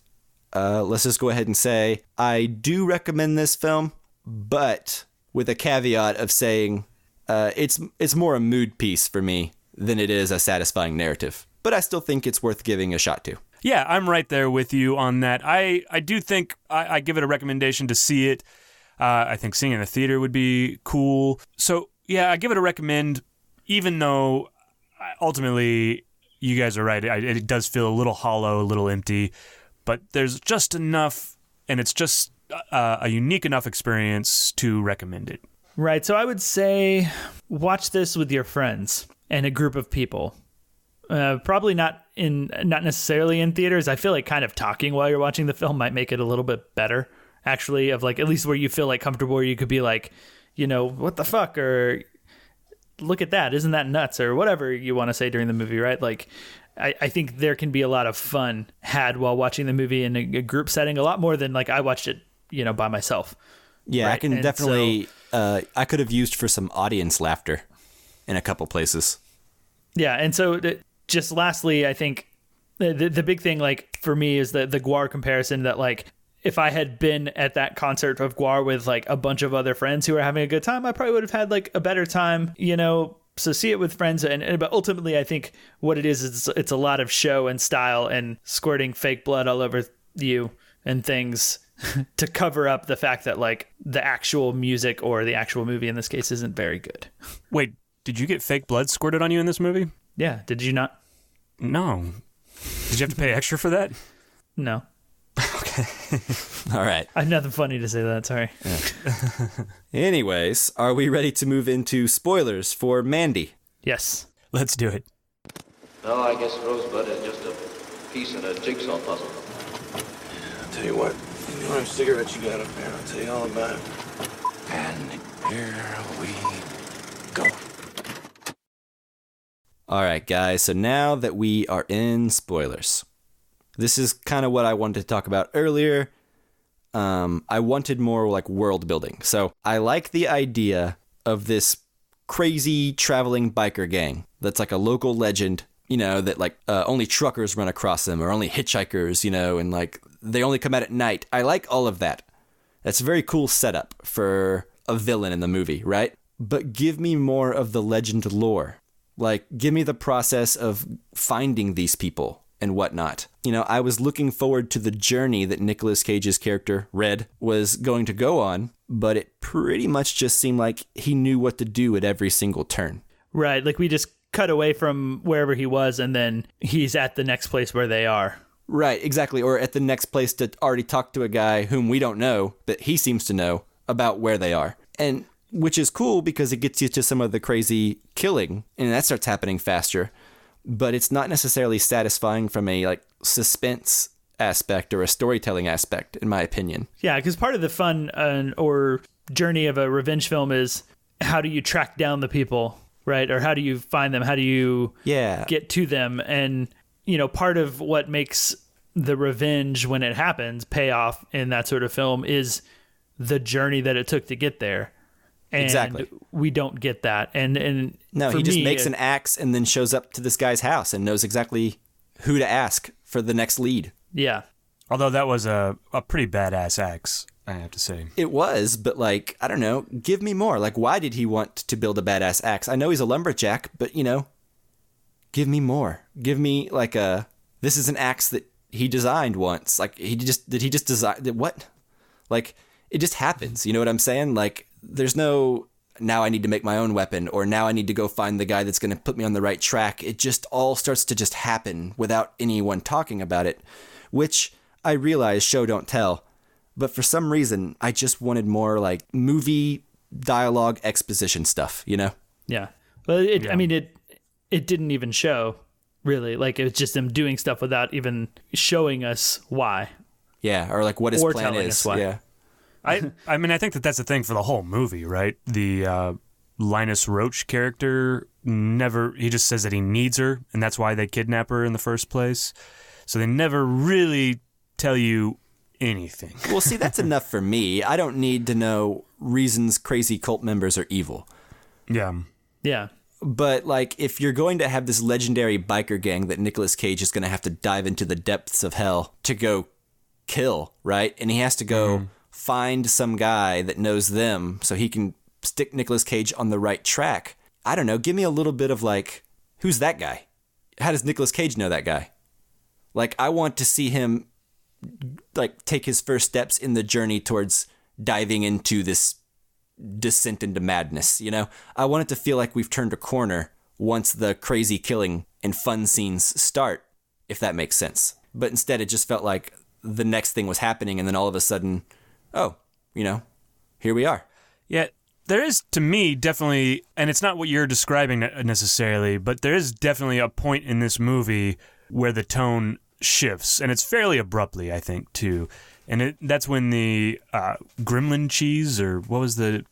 let's just go ahead and say I do recommend this film, but with a caveat of saying it's more a mood piece for me than it is a satisfying narrative. But I still think it's worth giving a shot to. Yeah, I'm right there with you on that. I do think I give it a recommendation to see it. I think seeing it in the theater would be cool. So, yeah, I give it a recommend, even though ultimately you guys are right. It does feel a little hollow, a little empty, but there's just enough, and it's just a unique enough experience to recommend it. Right. So I would say watch this with your friends and a group of people. Probably not necessarily in theaters. I feel like kind of talking while you're watching the film might make it a little bit better, actually, of like at least where you feel like comfortable, where you could be like, you know, what the fuck, or look at that, isn't that nuts, or whatever you want to say during the movie, right? Like I think there can be a lot of fun had while watching the movie in a group setting, a lot more than like I watched it, you know, by myself. Yeah, right? I can definitely I could have used for some audience laughter in a couple places. Yeah, and so just lastly, I think the big thing, like, for me is the Gwar comparison, that, like, if I had been at that concert of Gwar with, like, a bunch of other friends who were having a good time, I probably would have had, like, a better time, you know. So see it with friends, but ultimately I think what it is it's a lot of show and style and squirting fake blood all over you and things to cover up the fact that, like, the actual music or the actual movie in this case isn't very good. Wait, did you get fake blood squirted on you in this movie? Yeah, did you not? No. Did you have to pay extra for that? No. Okay. All right. I have nothing funny to say to that, sorry. Yeah. Anyways, are we ready to move into spoilers for Mandy? Yes. Let's do it. No, I guess Rosebud is just a piece in a jigsaw puzzle. I'll tell you what, you know, cigarettes you got up there, I'll tell you all about it. And here we go. All right, guys, so now that we are in spoilers, this is kind of what I wanted to talk about earlier. I wanted more, like, world building. So I like the idea of this crazy traveling biker gang that's like a local legend, you know, that, like, only truckers run across them, or only hitchhikers, you know, and, like, they only come out at night. I like all of that. That's a very cool setup for a villain in the movie, right? But give me more of the legend lore. Like, give me the process of finding these people and whatnot. You know, I was looking forward to the journey that Nicolas Cage's character, Red, was going to go on, but it pretty much just seemed like he knew what to do at every single turn. Right, like, we just cut away from wherever he was, and then he's at the next place where they are. Right, exactly. Or at the next place to already talk to a guy whom we don't know, but he seems to know about where they are. And which is cool because it gets you to some of the crazy killing, and that starts happening faster. But it's not necessarily satisfying from a, like, suspense aspect or a storytelling aspect, in my opinion. Yeah, because part of the fun or journey of a revenge film is, how do you track down the people, right? Or how do you find them? How do you get to them? And, you know, part of what makes the revenge, when it happens, pay off in that sort of film is the journey that it took to get there. And exactly. We don't get that. And no, he just makes an axe and then shows up to this guy's house and knows exactly who to ask for the next lead. Yeah. Although that was a pretty badass axe, I have to say. It was, but, like, I don't know, give me more. Like, why did he want to build a badass axe? I know he's a lumberjack, but, you know, give me more. Give me, like, this is an axe that he designed once. Like, did he just design, what? Like, it just happens, you know what I'm saying? Like, there's no, now I need to make my own weapon, or now I need to go find the guy that's going to put me on the right track. It just all starts to just happen without anyone talking about it, which I realize show don't tell. But for some reason, I just wanted more, like, movie dialogue exposition stuff, you know? Yeah. Well, I mean, it didn't even show, really. Like, it was just them doing stuff without even showing us why. Yeah, or, like, what his plan is. Us why. Yeah. I mean, I think that's the thing for the whole movie, right? The Linus Roach character he just says that he needs her, and that's why they kidnap her in the first place. So they never really tell you anything. Well, see, that's enough for me. I don't need to know reasons crazy cult members are evil. Yeah. Yeah. But, like, if you're going to have this legendary biker gang that Nicolas Cage is going to have to dive into the depths of hell to go kill, right? And he has to go find some guy that knows them so he can stick Nicolas Cage on the right track. I don't know. Give me a little bit of, like, who's that guy? How does Nicolas Cage know that guy? Like, I want to see him, like, take his first steps in the journey towards diving into this descent into madness, you know? I want it to feel like we've turned a corner once the crazy killing and fun scenes start, if that makes sense. But instead, it just felt like the next thing was happening, and then all of a sudden, oh, you know, here we are. Yeah, there is, to me, definitely, and it's not what you're describing necessarily, but there is definitely a point in this movie where the tone shifts, and it's fairly abruptly, I think, too. And that's when the gremlin cheese, or what was the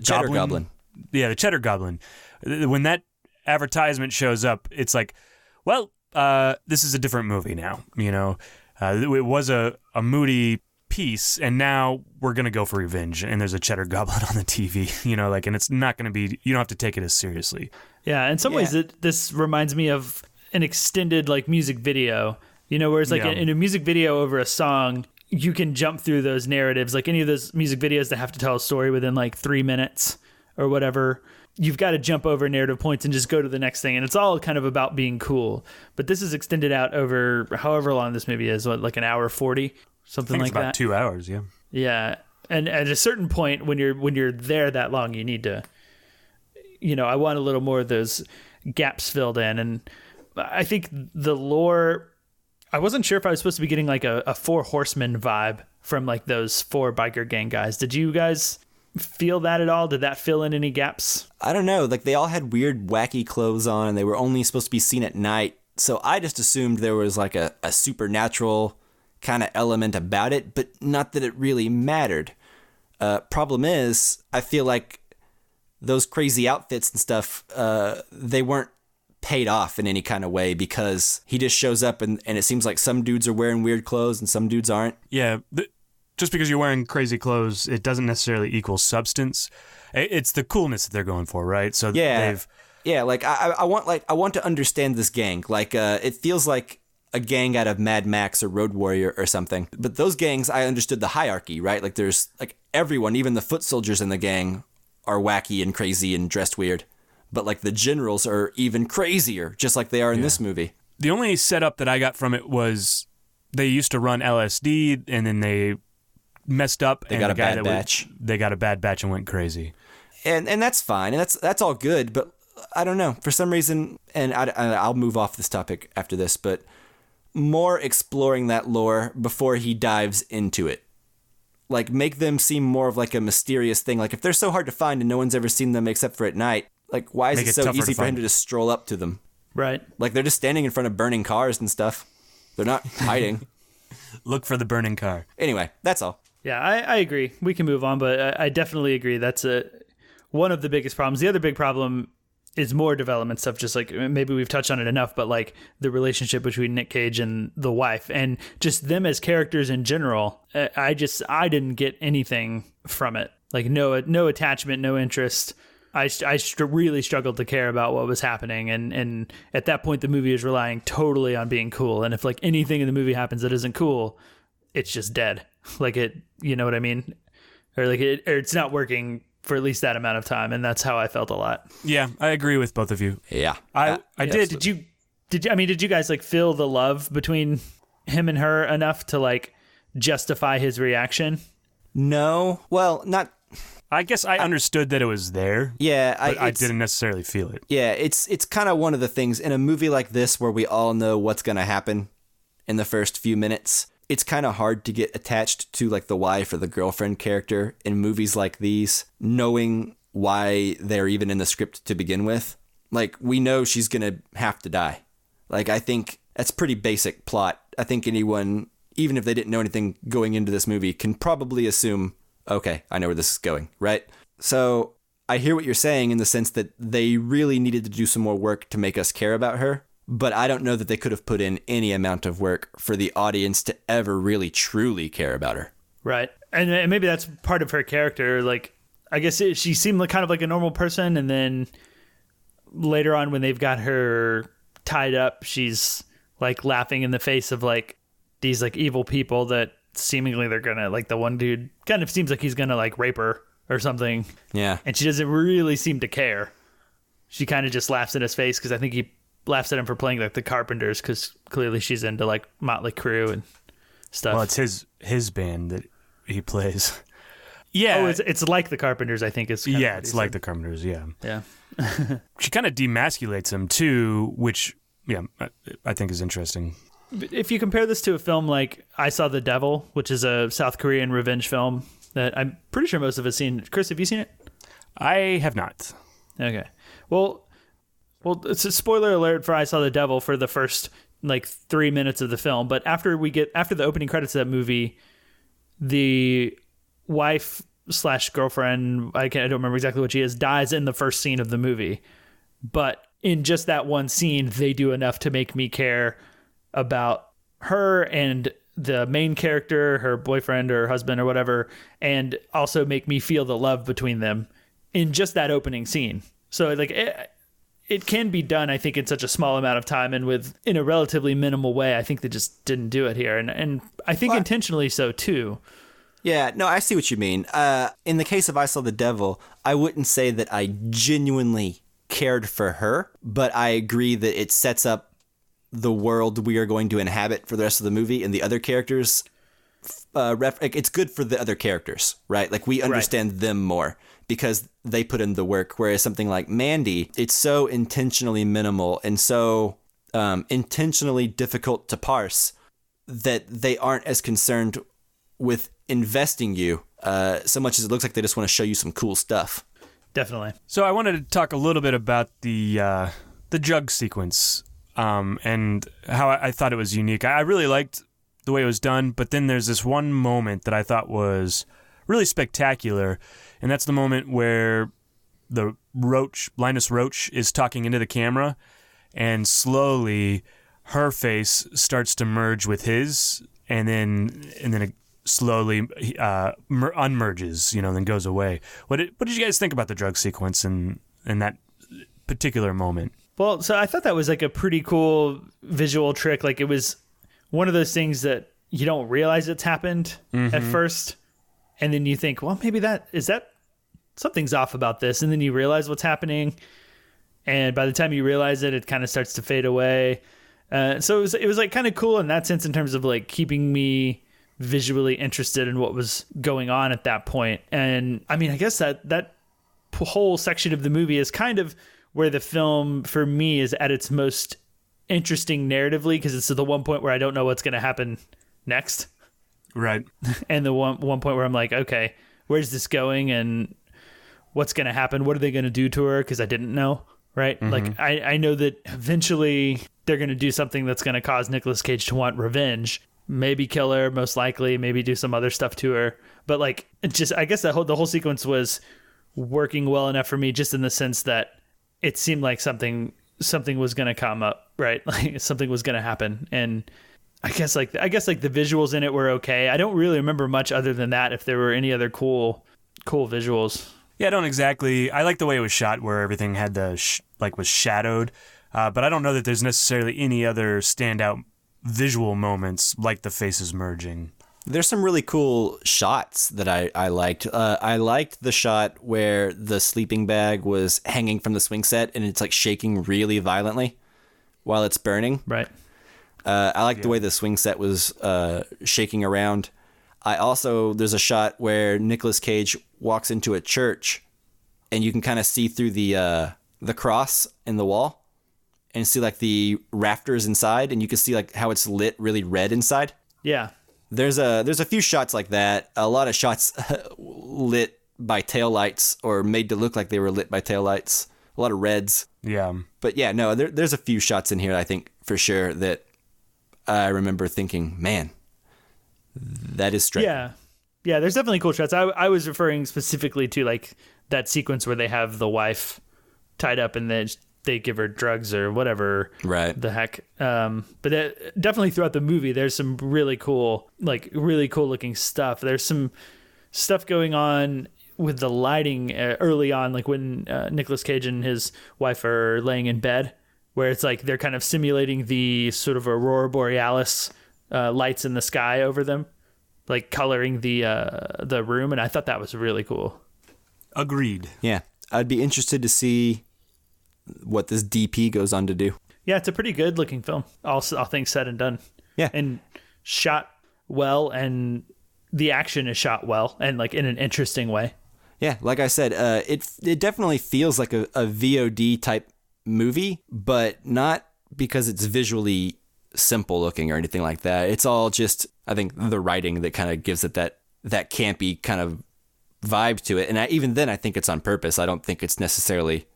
cheddar goblin? Yeah, the cheddar goblin. When that advertisement shows up, it's like, well, this is a different movie now, you know. It was a moody peace, and now we're going to go for revenge, and there's a cheddar goblet on the TV, you know, like, and it's not going to be, you don't have to take it as seriously. Yeah, in some ways, this reminds me of an extended, like, music video, you know, whereas, like, in a music video over a song, you can jump through those narratives, like any of those music videos that have to tell a story within, like, 3 minutes or whatever. You've got to jump over narrative points and just go to the next thing. And it's all kind of about being cool. But this is extended out over however long this movie is, like an hour 40, something like that. About 2 hours, yeah. Yeah. And at a certain point, when you're there that long, you need to, you know, I want a little more of those gaps filled in. And I think the lore, I wasn't sure if I was supposed to be getting like a Four Horsemen vibe from like those 4 biker gang guys. Did you guys feel that at all? Did that fill in any gaps? I don't know. Like, they all had weird, wacky clothes on, and they were only supposed to be seen at night. So I just assumed there was like a supernatural kind of element about it, but not that it really mattered. Problem is, I feel like those crazy outfits and stuff, they weren't paid off in any kind of way, because he just shows up and it seems like some dudes are wearing weird clothes and some dudes aren't. Yeah. Just because you're wearing crazy clothes, it doesn't necessarily equal substance. It's the coolness that they're going for, right? So yeah, like I want to understand this gang. Like, it feels like a gang out of Mad Max or Road Warrior or something. But those gangs, I understood the hierarchy, right? Like, there's like everyone, even the foot soldiers in the gang, are wacky and crazy and dressed weird. But like the generals are even crazier, just like they are in this movie. The only setup that I got from it was they used to run LSD, and then they messed up. They got a bad batch. They got a bad batch and went crazy. And that's fine, and that's all good. But I don't know, for some reason, and I'll move off this topic after this, but more exploring that lore before he dives into it. Like, make them seem more of like a mysterious thing. Like, if they're so hard to find and no one's ever seen them except for at night, like, why is it so easy for him to just stroll up to them? Right. Like, they're just standing in front of burning cars and stuff. They're not hiding. Look for the burning car. Anyway, that's all. Yeah, I agree. We can move on, but I definitely agree. That's one of the biggest problems. The other big problem is more development stuff, just like maybe we've touched on it enough, but like the relationship between Nic Cage and the wife, and just them as characters in general. I didn't get anything from it. Like no attachment, no interest. I really struggled to care about what was happening, and at that point the movie is relying totally on being cool, and if like anything in the movie happens that isn't cool, it's just dead. Like it, you know what I mean? Or like it's not working for at least that amount of time, and that's how I felt a lot. Yeah, I agree with both of you. Yeah, I did. Did you guys like feel the love between him and her enough to like justify his reaction? No, well, not. I guess I understood that it was there. Yeah, but I didn't necessarily feel it. Yeah, it's kind of one of the things in a movie like this where we all know what's going to happen in the first few minutes. It's kind of hard to get attached to like the wife or the girlfriend character in movies like these, knowing why they're even in the script to begin with. Like, we know she's going to have to die. Like, I think that's pretty basic plot. I think anyone, even if they didn't know anything going into this movie, can probably assume, okay, I know where this is going, right? So I hear what you're saying in the sense that they really needed to do some more work to make us care about her. But I don't know that they could have put in any amount of work for the audience to ever really truly care about her. Right. And maybe that's part of her character. Like, I guess she seemed like kind of like a normal person. And then later on when they've got her tied up, she's like laughing in the face of like these like evil people that seemingly they're going to, like the one dude kind of seems like he's going to like rape her or something. Yeah. And she doesn't really seem to care. She kind of just laughs in his face because I think he laughs at him for playing like the Carpenters, because clearly she's into like Motley Crue and stuff. Well, it's his band that he plays. Yeah. Oh, it's like the Carpenters, I think. It's like the Carpenters. Yeah. Yeah. She kind of demasculates him too, which I think is interesting. If you compare this to a film like I Saw the Devil, which is a South Korean revenge film that I'm pretty sure most of us seen. Chris, have you seen it? I have not. Okay. Well, it's a spoiler alert for I Saw the Devil for the first like 3 minutes of the film. But after the opening credits of that movie, the wife / girlfriend, I don't remember exactly what she is, dies in the first scene of the movie. But in just that one scene, they do enough to make me care about her and the main character, her boyfriend or husband or whatever, and also make me feel the love between them in just that opening scene. So like it can be done, I think, in such a small amount of time and in a relatively minimal way. I think they just didn't do it here, and I think intentionally so too. Yeah, no, I see what you mean. In the case of I Saw the Devil, I wouldn't say that I genuinely cared for her, but I agree that it sets up the world we are going to inhabit for the rest of the movie, and the other characters, it's good for the other characters, right? Like, we understand them more because they put in the work, whereas something like Mandy, it's so intentionally minimal and so intentionally difficult to parse that they aren't as concerned with investing you so much as it looks like they just want to show you some cool stuff. Definitely. So I wanted to talk a little bit about the drug sequence and how I thought it was unique. I really liked the way it was done, but then there's this one moment that I thought was really spectacular, and that's the moment where the Linus Roach is talking into the camera, and slowly her face starts to merge with his, and then it slowly unmerges, then goes away. What did you guys think about the drug sequence in that particular moment? Well, so I thought that was like a pretty cool visual trick. Like, it was one of those things that you don't realize it's happened at first, and then you think, well, maybe something's off about this, and then you realize what's happening, and by the time you realize it kind of starts to fade away. So it was like kind of cool in that sense, in terms of like keeping me visually interested in what was going on at that point. And I mean, I guess that whole section of the movie is kind of where the film for me is at its most interesting narratively, because it's the one point where I don't know what's going to happen next. Right. And the one point where I'm like, okay, where's this going and what's going to happen? What are they going to do to her? Because I didn't know. Right. Like, I know that eventually they're going to do something that's going to cause Nicolas Cage to want revenge. Maybe kill her, most likely, maybe do some other stuff to her. But like, it just, I guess the whole sequence was working well enough for me, just in the sense that it seemed like something was going to come up, right? Like, something was going to happen. And I guess like the visuals in it were okay. I don't really remember much other than that, if there were any other cool visuals. Yeah, I don't exactly. I like the way it was shot, where everything had was shadowed. But I don't know that there's necessarily any other standout visual moments like the faces merging. There's some really cool shots that I liked. I liked the shot where the sleeping bag was hanging from the swing set and it's like shaking really violently while it's burning. Right. I liked the way the swing set was shaking around. There's a shot where Nicolas Cage walks into a church and you can kind of see through the cross in the wall and see like the rafters inside, and you can see like how it's lit really red inside. Yeah. There's a few shots like that. A lot of shots lit by taillights or made to look like they were lit by taillights. A lot of reds. Yeah. But yeah, no, there's a few shots in here, I think, for sure, that I remember thinking, man, that is striking. Yeah. Yeah, there's definitely cool shots. I was referring specifically to like that sequence where they have the wife tied up and then they give her drugs or whatever the heck. But definitely throughout the movie, there's some really cool looking stuff. There's some stuff going on with the lighting early on, like when Nicolas Cage and his wife are laying in bed, where it's like they're kind of simulating the sort of aurora borealis lights in the sky over them, like coloring the room. And I thought that was really cool. Agreed. Yeah. I'd be interested to see what this DP goes on to do. Yeah, it's a pretty good looking film, all things said and done. Yeah. And shot well, and the action is shot well and like in an interesting way. Yeah, like I said, it definitely feels like a VOD type movie, but not because it's visually simple looking or anything like that. It's all just, I think, the writing that kind of gives it that campy kind of vibe to it. And even then, I think it's on purpose. I don't think it's necessarily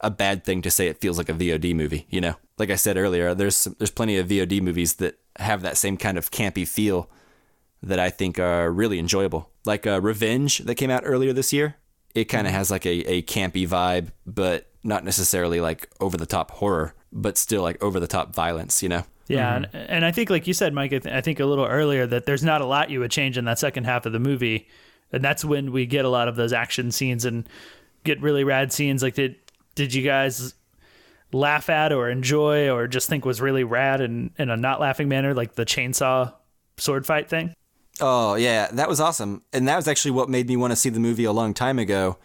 a bad thing to say it feels like a VOD movie, you know? Like I said earlier, there's plenty of VOD movies that have that same kind of campy feel that I think are really enjoyable. Like Revenge that came out earlier this year. It kind of has like a campy vibe, but not necessarily like over-the-top horror, but still like over-the-top violence, you know? Yeah, and I think, like you said, Mike, I think a little earlier that there's not a lot you would change in that second half of the movie, and that's when we get a lot of those action scenes and get really rad scenes. Like, did you guys laugh at or enjoy or just think was really rad in a not laughing manner, like the chainsaw sword fight thing? Oh, yeah, that was awesome. And that was actually what made me want to see the movie a long time ago.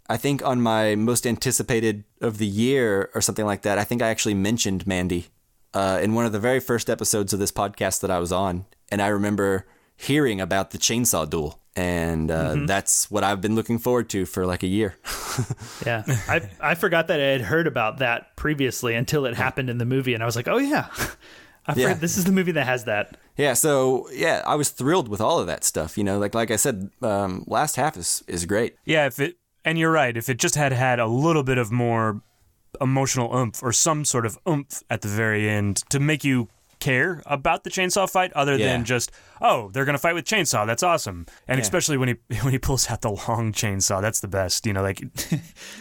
I think on my most anticipated of the year or something like that, I think I actually mentioned Mandy in one of the very first episodes of this podcast that I was on. And I remember hearing about the chainsaw duel. And that's what I've been looking forward to for like a year. Yeah. I forgot that I had heard about that previously until it happened in the movie. And I was like, oh, yeah. This is the movie that has that. Yeah. So, yeah, I was thrilled with all of that stuff. You know, like I said, last half is great. Yeah. And you're right. If it just had a little bit of more emotional oomph or some sort of oomph at the very end to make you care about the chainsaw fight other than just, oh, they're going to fight with chainsaw. That's awesome. And especially when he pulls out the long chainsaw, that's the best. You know, like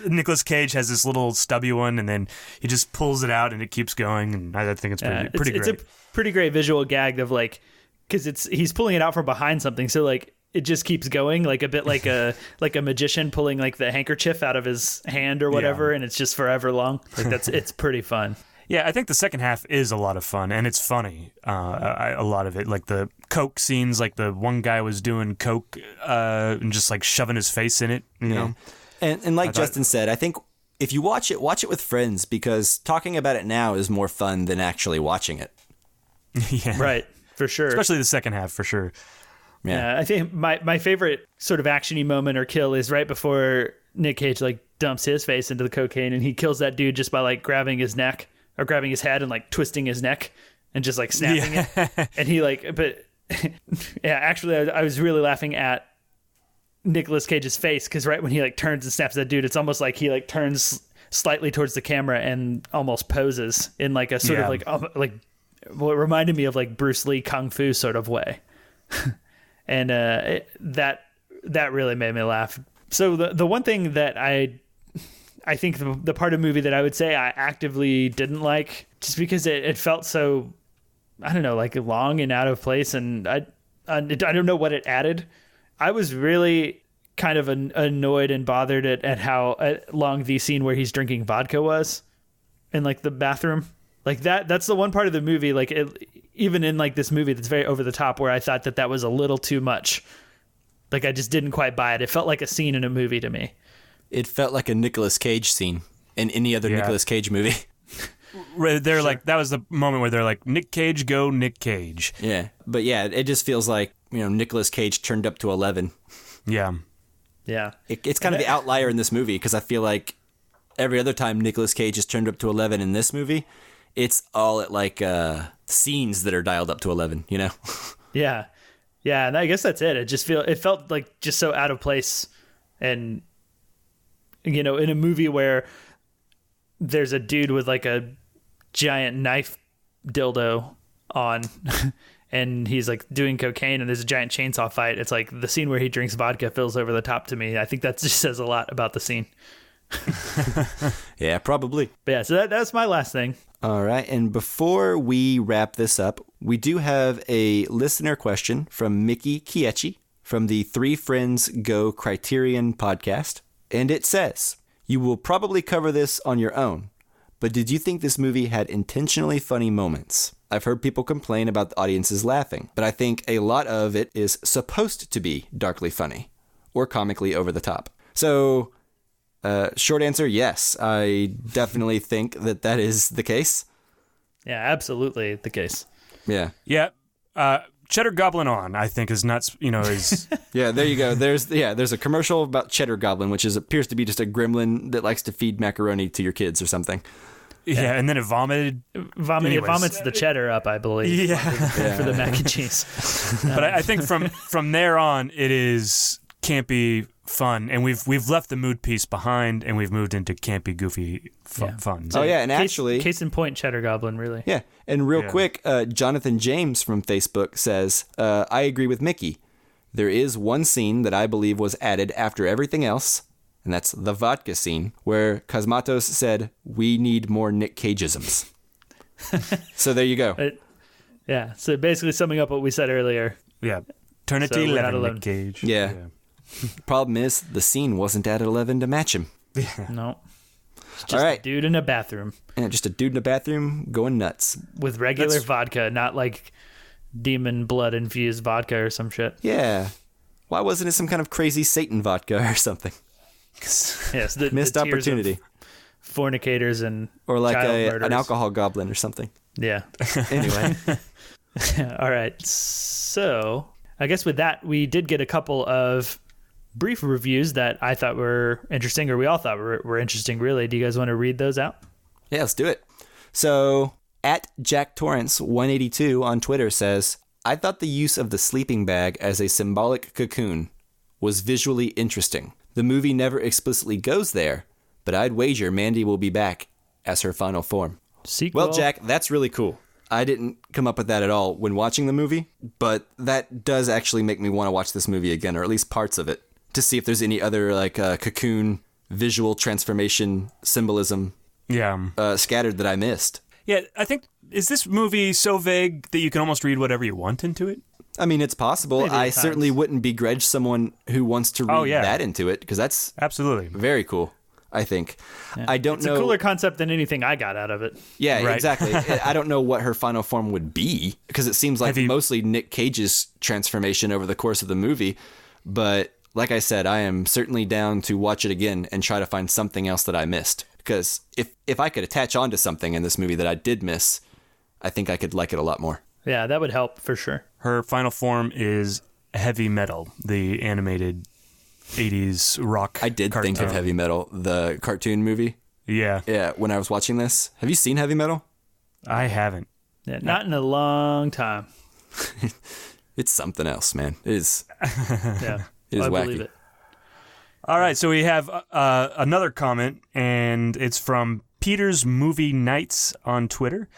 Nicolas Cage has this little stubby one and then he just pulls it out and it keeps going. And I think it's pretty great. It's a pretty great visual gag of like, because he's pulling it out from behind something. So like, it just keeps going, like a bit like a magician pulling like the handkerchief out of his hand or whatever, and it's just forever long. Like it's pretty fun. Yeah, I think the second half is a lot of fun, and it's funny. A lot of it, like the coke scenes, like the one guy was doing coke and just like shoving his face in it, you know. And like Justin said, I think if you watch it with friends, because talking about it now is more fun than actually watching it. Yeah, right, for sure. Especially the second half, for sure. Yeah, I think my favorite sort of action-y moment or kill is right before Nic Cage like dumps his face into the cocaine and he kills that dude just by like grabbing his neck or grabbing his head and like twisting his neck and just like snapping it. And he like, but yeah, actually I was really laughing at Nicolas Cage's face because right when he like turns and snaps that dude, it's almost like he like turns slightly towards the camera and almost poses in like a sort of like what reminded me of like Bruce Lee Kung Fu sort of way. And that really made me laugh. So the one thing that I think the part of the movie that I would say I actively didn't like, just because it felt so, I don't know, like long and out of place, and I don't know what it added. I was really kind of annoyed and bothered at how long the scene where he's drinking vodka was in like the bathroom. Like that's the one part of the movie, like even in like this movie that's very over the top, where I thought that was a little too much. Like I just didn't quite buy it. It felt like a scene in a movie to me. It felt like a Nicolas Cage scene in any other Nicolas Cage movie. They're like, that was the moment where they're like, Nic Cage, go Nic Cage. Yeah. But yeah, it just feels like, you know, Nicolas Cage turned up to 11. Yeah. Yeah. It's kind of the outlier in this movie, because I feel like every other time Nicolas Cage is turned up to 11 in this movie, it's all at like scenes that are dialed up to 11, you know? Yeah. Yeah, and I guess that's it. It felt like just so out of place, and you know, in a movie where there's a dude with like a giant knife dildo on and he's like doing cocaine and there's a giant chainsaw fight. It's like the scene where he drinks vodka feels over the top to me. I think that just says a lot about the scene. Yeah, probably. But yeah, so that's my last thing. All right, and before we wrap this up, we do have a listener question from Mickey Kiechi from the Three Friends Go Criterion podcast, and it says, "You will probably cover this on your own, but did you think this movie had intentionally funny moments? I've heard people complain about the audiences laughing, but I think a lot of it is supposed to be darkly funny or comically over the top." So, short answer, yes. I definitely think that is the case. Yeah, absolutely the case. Yeah. Yeah. Cheddar Goblin on, I think, is nuts, you know, is... Yeah, there you go. There's a commercial about Cheddar Goblin, which appears to be just a gremlin that likes to feed macaroni to your kids or something. Yeah, and then it vomited. It vomits the cheddar up, I believe. Yeah. For the mac and cheese. But I think from there on, it is campy fun, and we've left the mood piece behind, and we've moved into campy, goofy fun. Oh yeah, and actually, case in point, Cheddar Goblin, really. Yeah, and real quick, Jonathan James from Facebook says, "I agree with Mickey. There is one scene that I believe was added after everything else, and that's the vodka scene, where Cosmatos said, 'We need more Nic Cageisms.'" So there you go. Yeah. So basically summing up what we said earlier. Yeah. Turn it So to we're not 11, alone. Nic Cage. Yeah. Problem is, the scene wasn't at 11 to match him. No. It's just All right. a dude in a bathroom And just a dude in a bathroom going nuts. with regular vodka, not like demon blood infused vodka or some shit. Yeah. Why wasn't it some kind of crazy Satan vodka or something? Yes, the Missed tears of opportunity. fornicators and Or like child an murders. alcohol goblin or something. Yeah. Anyway. All right. So I guess with that, we did get a couple of brief reviews that I thought were interesting, or we all thought were interesting, really. Do you guys want to read those out? Yeah, let's do it. So, at Jack Torrance 182 on Twitter says, I thought the use of the sleeping bag as a symbolic cocoon was visually interesting. The movie never explicitly goes there, but I'd wager Mandy will be back as her final form. Sequel. Well, Jack, that's really cool. I didn't come up with that at all when watching the movie, but that does actually make me want to watch this movie again, or at least parts of it, to see if there's any other like cocoon visual transformation symbolism scattered that I missed. Yeah, I think, is this movie so vague that you can almost read whatever you want into it? I mean, it's possible. Maybe at I times. certainly wouldn't begrudge someone who wants to read that into it, because that's Absolutely. very cool, I think. I don't It's know. a cooler concept than anything I got out of it. Yeah, Right. exactly. I don't know what her final form would be, because it seems like Have you- mostly Nic Cage's transformation over the course of the movie. But like I said, I am certainly down to watch it again and try to find something else that I missed. Because if I could attach onto something in this movie that I did miss, I think I could like it a lot more. Yeah, that would help for sure. Her final form is Heavy Metal, the animated 80s rock I did think of cartoon. Heavy Metal, the cartoon movie. Yeah, Yeah, when I was watching this. Have you seen Heavy Metal? I haven't. Yeah, not in a long time. It's something else, man. It is. Yeah, It is I wacky. believe it. All right, so we have another comment, and it's from Peter's Movie Nights on Twitter.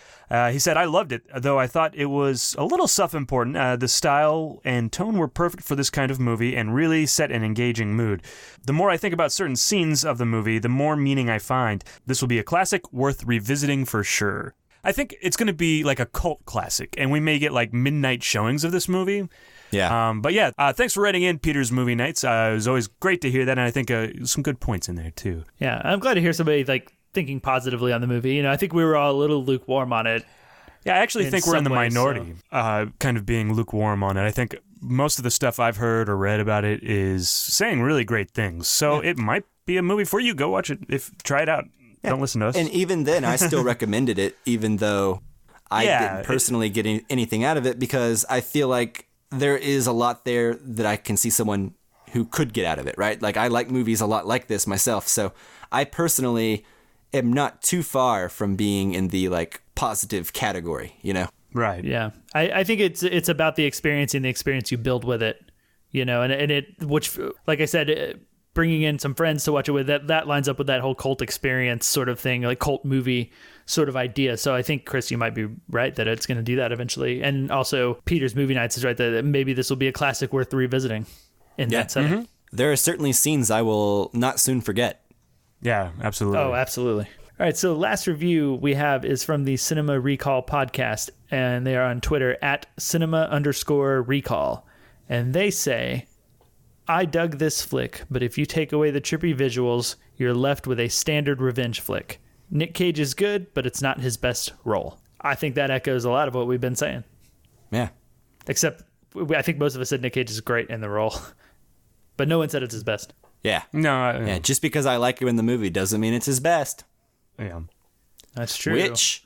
He said, I loved it, though I thought it was a little self-important. The style and tone were perfect for this kind of movie and really set an engaging mood. The more I think about certain scenes of the movie, the more meaning I find. This will be a classic worth revisiting for sure. I think it's going to be like a cult classic, and we may get like midnight showings of this movie. Yeah. But yeah, thanks for writing in, Peter's Movie Nights. It was always great to hear that, and I think some good points in there, too. Yeah, I'm glad to hear somebody like thinking positively on the movie. You know, I think we were all a little lukewarm on it. Yeah, I actually In think we're in the some ways, minority, kind of being lukewarm on it. I think most of the stuff I've heard or read about it is saying really great things. So it might be a movie for you. Go watch it. Try it out. Yeah. Don't listen to us. And even then, I still recommended it, even though I didn't personally get anything out of it, because I feel like there is a lot there that I can see someone who could get out of it, right? Like, I like movies a lot like this myself, so I personally am not too far from being in the, like, positive category, you know? Right. Yeah, I think it's about the experience and the experience you build with it, you know, and it, which, like I said, bringing in some friends to watch it with, that lines up with that whole cult experience sort of thing, like cult movie sort of idea. So I think, Chris, you might be right that it's going to do that eventually. And also Peter's Movie Nights is right that maybe this will be a classic worth revisiting in that setting. Mm-hmm. There are certainly scenes I will not soon forget. Yeah, absolutely. Oh, absolutely. All right, so the last review we have is from the Cinema Recall podcast, and they are on Twitter at cinema_recall. And they say, I dug this flick, but if you take away the trippy visuals, you're left with a standard revenge flick. Nic Cage is good, but it's not his best role. I think that echoes a lot of what we've been saying. Yeah. Except, I think most of us said Nic Cage is great in the role. But no one said it's his best. Yeah. No. Yeah, just because I like him in the movie doesn't mean it's his best. Yeah. That's true. Which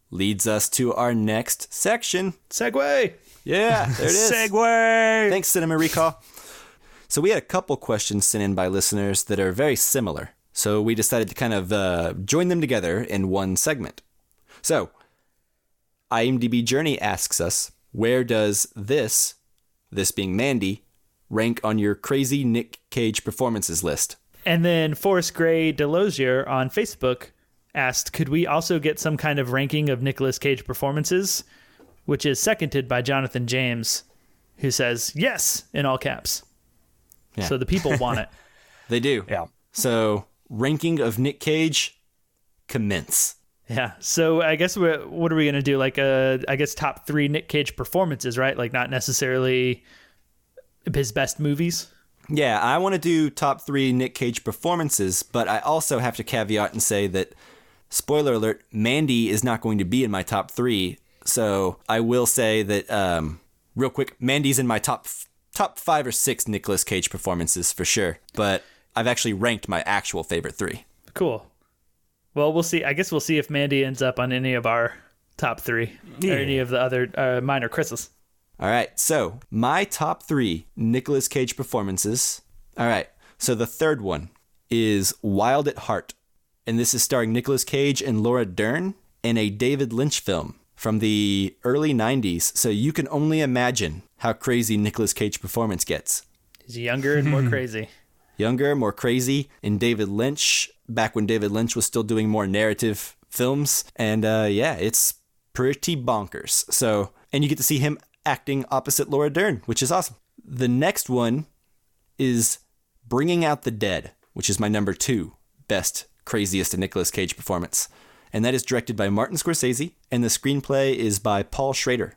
leads us to our next section. Segue! Yeah, there it is. Segway! Thanks, Cinema Recall. So we had a couple questions sent in by listeners that are very similar. So we decided to kind of join them together in one segment. So, IMDb Journey asks us, where does this being Mandy, rank on your crazy Nic Cage performances list? And then Forrest Gray Delosier on Facebook asked, could we also get some kind of ranking of Nicolas Cage performances? Which is seconded by Jonathan James, who says, yes, in all caps. Yeah. So the people want it. They do. Yeah. So, ranking of Nic Cage, commence. Yeah. So I guess what are we going to do? Like, I guess top 3 Nic Cage performances, right? Like not necessarily his best movies. Yeah, I want to do top 3 Nic Cage performances, but I also have to caveat and say that, spoiler alert, Mandy is not going to be in my top 3. So I will say that, real quick, Mandy's in my top 5 or 6 Nicolas Cage performances for sure. But I've actually ranked my actual favorite 3. Cool. Well, we'll see. I guess we'll see if Mandy ends up on any of our top 3 or any of the other mine or Chris's. All right, so my top 3 Nicolas Cage performances. All right, so the third one is Wild at Heart, and this is starring Nicolas Cage and Laura Dern in a David Lynch film from the early 90s, so you can only imagine how crazy Nicolas Cage performance gets. He's younger and more crazy. Younger, more crazy, in David Lynch, back when David Lynch was still doing more narrative films, and yeah, it's pretty bonkers. So, and you get to see him acting opposite Laura Dern, which is awesome. The next one is Bringing Out the Dead, which is my number 2 best, craziest Nicolas Cage performance. And that is directed by Martin Scorsese, and the screenplay is by Paul Schrader,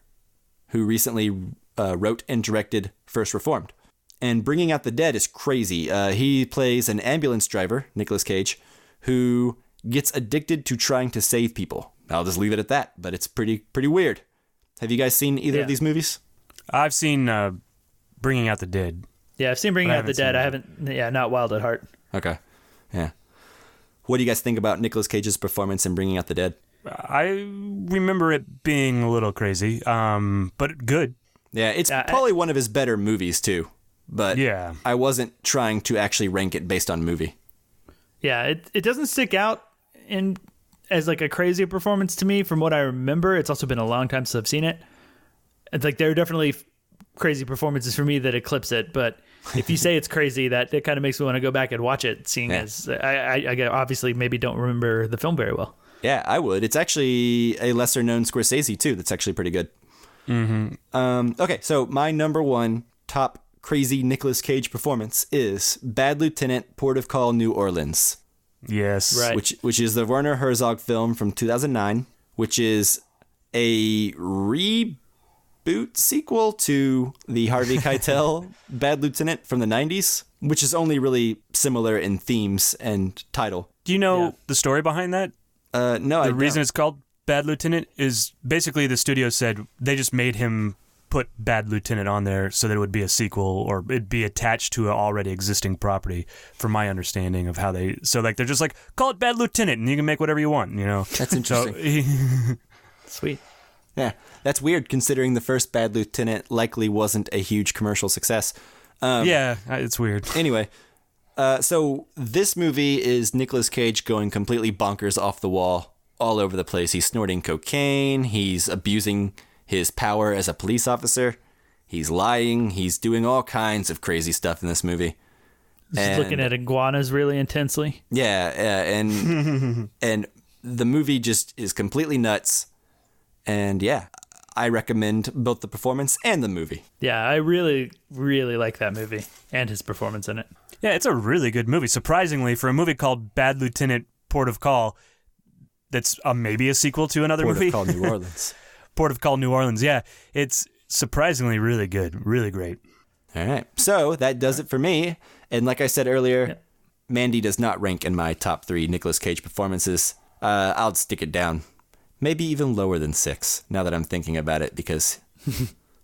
who recently wrote and directed First Reformed. And Bringing Out the Dead is crazy. He plays an ambulance driver, Nicolas Cage, who gets addicted to trying to save people. I'll just leave it at that, but it's pretty weird. Have you guys seen either of these movies? I've seen Bringing Out the Dead. Yeah, I've seen Bringing Out the Dead. I haven't, not Wild at Heart. Okay, yeah. What do you guys think about Nicolas Cage's performance in Bringing Out the Dead? I remember it being a little crazy, but good. Yeah, it's probably one of his better movies, too. But yeah, I wasn't trying to actually rank it based on movie. Yeah, it doesn't stick out as like a crazy performance to me from what I remember. It's also been a long time since I've seen it. It's like there are definitely crazy performances for me that eclipse it, but if you say it's crazy, that it kind of makes me want to go back and watch it, seeing as I obviously maybe don't remember the film very well. Yeah, I would. It's actually a lesser known Scorsese too. That's actually pretty good. Mm-hmm. Okay, so my number 1 top crazy Nicolas Cage performance is Bad Lieutenant, Port of Call, New Orleans. Yes. Right. Which is the Werner Herzog film from 2009, which is a reboot sequel to the Harvey Keitel Bad Lieutenant from the 90s, which is only really similar in themes and title. Do you know the story behind that? No, I don't. The reason it's called Bad Lieutenant is basically the studio said they just made him put Bad Lieutenant on there so that it would be a sequel or it'd be attached to an already existing property, from my understanding of how they... So, like, they're just like, call it Bad Lieutenant and you can make whatever you want, you know? That's interesting. Sweet. Yeah, that's weird considering the first Bad Lieutenant likely wasn't a huge commercial success. Yeah, it's weird. Anyway, so this movie is Nicolas Cage going completely bonkers off the wall all over the place. He's snorting cocaine, he's abusing his power as a police officer, he's lying, he's doing all kinds of crazy stuff in this movie. Just looking at iguanas really intensely. Yeah, and and the movie just is completely nuts. And yeah, I recommend both the performance and the movie. Yeah, I really, really like that movie and his performance in it. Yeah, it's a really good movie. Surprisingly, for a movie called Bad Lieutenant, Port of Call, that's maybe a sequel to another movie. Port of Call, New Orleans. Port of Call, New Orleans, yeah. It's surprisingly really good, really great. All right, so that does it for me. And like I said earlier, Mandy does not rank in my top 3 Nicolas Cage performances. I'll stick it down. Maybe even lower than 6, now that I'm thinking about it, because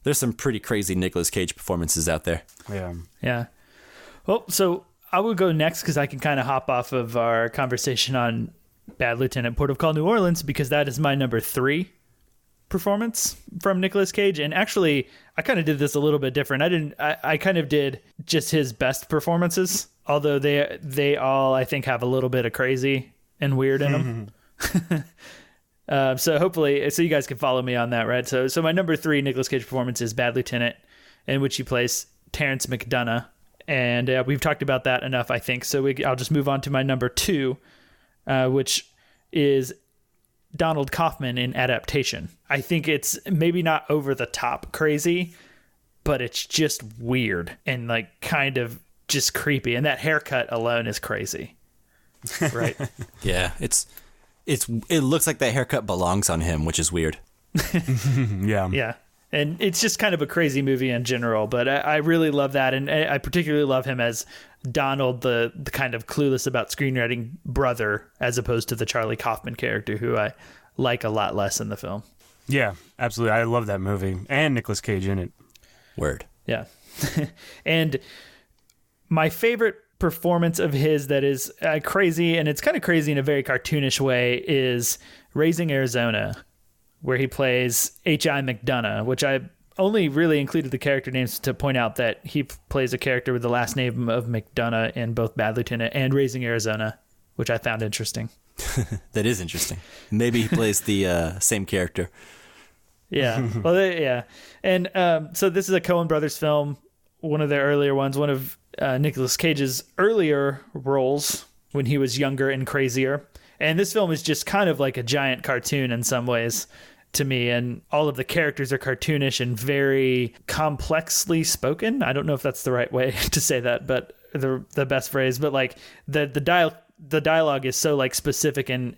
there's some pretty crazy Nicolas Cage performances out there. Yeah. Well, so I will go next because I can kind of hop off of our conversation on Bad Lieutenant, Port of Call, New Orleans, because that is my number 3 performance from Nicolas Cage. And actually, I kind of did this a little bit different. I kind of did just his best performances, although they all, I think, have a little bit of crazy and weird in them. So hopefully, so you guys can follow me on that, right? So my number 3 Nicolas Cage performance is Bad Lieutenant, in which he plays Terrence McDonough. And we've talked about that enough, I think. So I'll just move on to my number 2, which is Donald Kaufman in Adaptation. I think it's maybe not over the top crazy, but it's just weird and like kind of just creepy. And that haircut alone is crazy. Right? Yeah, it's It looks like that haircut belongs on him, which is weird. Yeah. Yeah. And it's just kind of a crazy movie in general, but I really love that. And I particularly love him as Donald, the kind of clueless about screenwriting brother, as opposed to the Charlie Kaufman character, who I like a lot less in the film. Yeah, absolutely. I love that movie. And Nicolas Cage in it. Word. Yeah. And my favorite performance of his that is crazy, and it's kind of crazy in a very cartoonish way, is Raising Arizona, where he plays H.I. McDonough, which I only really included the character names to point out that he plays a character with the last name of McDonough in both Bad Lieutenant and Raising Arizona, which I found interesting. That is interesting. Maybe he plays the same character. Yeah. Well, yeah. And so this is a Coen Brothers film, one of their earlier ones, one of Nicolas Cage's earlier roles when he was younger and crazier. And this film is just kind of like a giant cartoon in some ways to me, and all of the characters are cartoonish and very complexly spoken. I don't know if that's the right way to say that, but the best phrase. But like the dialogue is so like specific and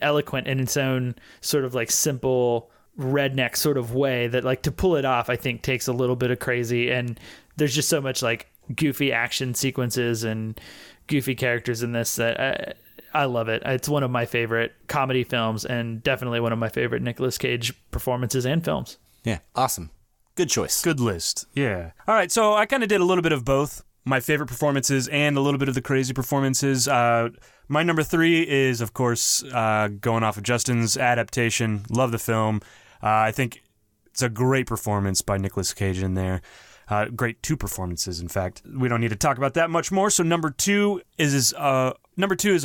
eloquent in its own sort of like simple redneck sort of way that like to pull it off, I think takes a little bit of crazy. And there's just so much like goofy action sequences and goofy characters in this that I love it. It's one of my favorite comedy films and definitely one of my favorite Nicolas Cage performances and films. Yeah, awesome. Good choice. Good list. Yeah. All right, so I kind of did a little bit of both, my favorite performances and a little bit of the crazy performances. My number 3 is, of course, going off of Justin's adaptation. Love the film. I think it's a great performance by Nicolas Cage in there. Great 2 performances, in fact. We don't need to talk about that much more. So number 2 is a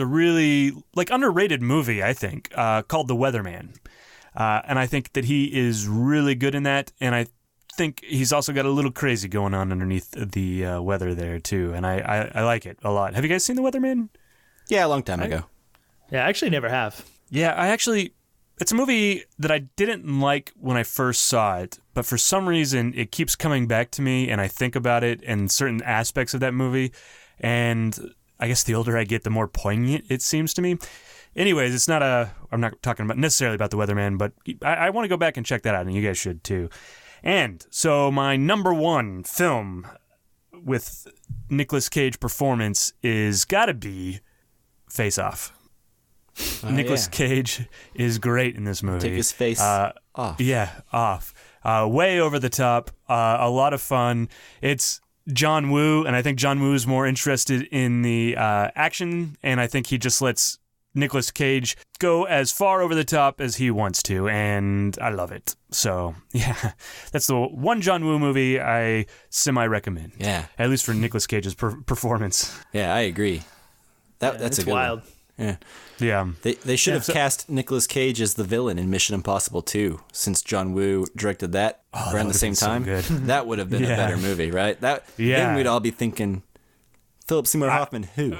really like underrated movie, I think, called The Weatherman. And I think that he is really good in that. And I think he's also got a little crazy going on underneath the weather there, too. And I like it a lot. Have you guys seen The Weatherman? Yeah, a long time ago. Yeah, I actually never have. Yeah, it's a movie that I didn't like when I first saw it, but for some reason it keeps coming back to me and I think about it and certain aspects of that movie. And I guess the older I get, the more poignant it seems to me. Anyways, I'm not talking about necessarily about The Weatherman, but I want to go back and check that out, and you guys should too. And so my number 1 film with Nicolas Cage performance is gotta be Face Off. Nicolas Cage is great in this movie. Take his face off. Yeah, off. Way over the top. A lot of fun. It's John Woo, and I think John Woo is more interested in the action, and I think he just lets Nicolas Cage go as far over the top as he wants to, and I love it. So, yeah, that's the one John Woo movie I semi-recommend. Yeah. At least for Nicolas Cage's performance. Yeah, I agree. That's a good wild. One. Yeah. Yeah. They should have cast Nicolas Cage as the villain in Mission Impossible 2, since John Woo directed that around the same time. So that would have been a better movie, right? Then we'd all be thinking, Philip Seymour Hoffman, who?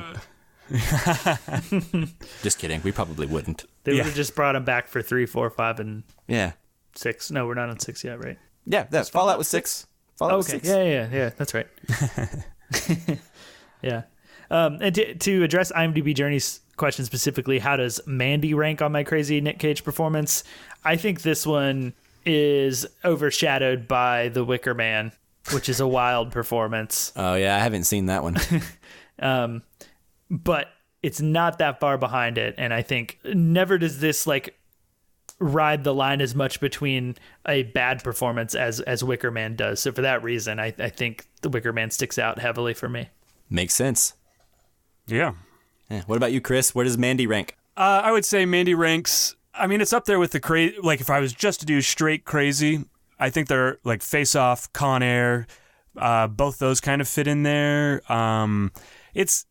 Just kidding. We probably wouldn't. They would have just brought him back for 3, 4, 5, and 6. No, we're not on 6 yet, right? Yeah, Fallout was 6. Fallout was 6. Yeah, that's right. Yeah. And to address IMDb Journey's question specifically, how does Mandy rank on my crazy Nic Cage performance? I think this one is overshadowed by The Wicker Man, which is a wild performance. Oh, yeah, I haven't seen that one. But it's not that far behind it, and I think never does this like ride the line as much between a bad performance as Wicker Man does. So for that reason, I think The Wicker Man sticks out heavily for me. Makes sense. Yeah. What about you, Chris? Where does Mandy rank? I would say Mandy ranks, I mean, it's up there with the crazy, like if I was just to do straight crazy, I think they're like Face Off, Con Air, both those kind of fit in there. It's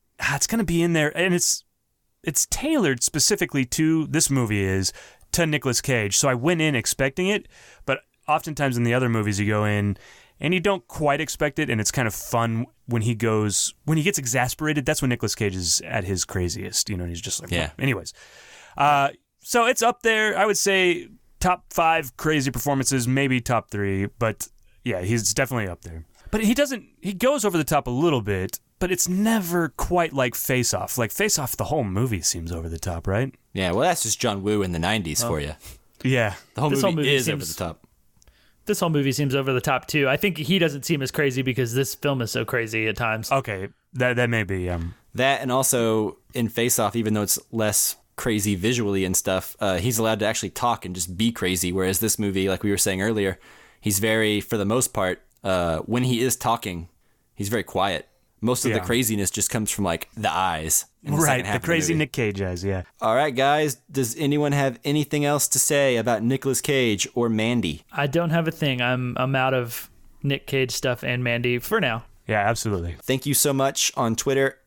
going to be in there, and it's tailored specifically to, this movie is, to Nicolas Cage. So I went in expecting it, but oftentimes in the other movies you go in and you don't quite expect it, and it's kind of fun when he gets exasperated. That's when Nicolas Cage is at his craziest, and he's just like, yeah. Anyways. So it's up there. I would say top 5 crazy performances, maybe top 3, but yeah, he's definitely up there. But he goes over the top a little bit, but it's never quite like Face Off. Like Face Off, the whole movie seems over the top, right? Yeah, well, that's just John Woo in the 90s for you. Yeah. The whole movie is over the top. This whole movie seems over the top, too. I think he doesn't seem as crazy because this film is so crazy at times. Okay, that may be. That, and also in Face Off, even though it's less crazy visually and stuff, he's allowed to actually talk and just be crazy, whereas this movie, like we were saying earlier, he's very, for the most part, when he is talking, he's very quiet. Most of the craziness just comes from, like, the eyes. Right, the crazy Nic Cage eyes, yeah. All right, guys, does anyone have anything else to say about Nicolas Cage or Mandy? I don't have a thing. I'm out of Nic Cage stuff and Mandy for now. Yeah, absolutely. Thank you so much on Twitter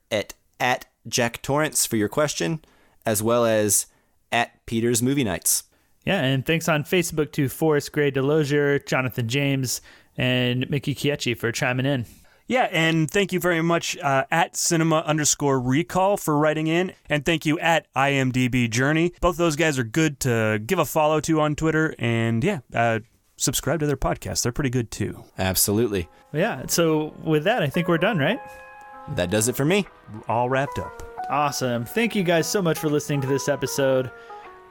at Jack Torrance for your question, as well as at Peter's Movie Nights. Yeah, and thanks on Facebook to Forrest Gray Delosier, Jonathan James, and Mickey Kiechi for chiming in. Yeah, and thank you very much at cinema_recall for writing in. And thank you at IMDB Journey. Both those guys are good to give a follow to on Twitter. And subscribe to their podcast. They're pretty good too. Absolutely. Yeah, so with that, I think we're done, right? That does it for me. All wrapped up. Awesome. Thank you guys so much for listening to this episode.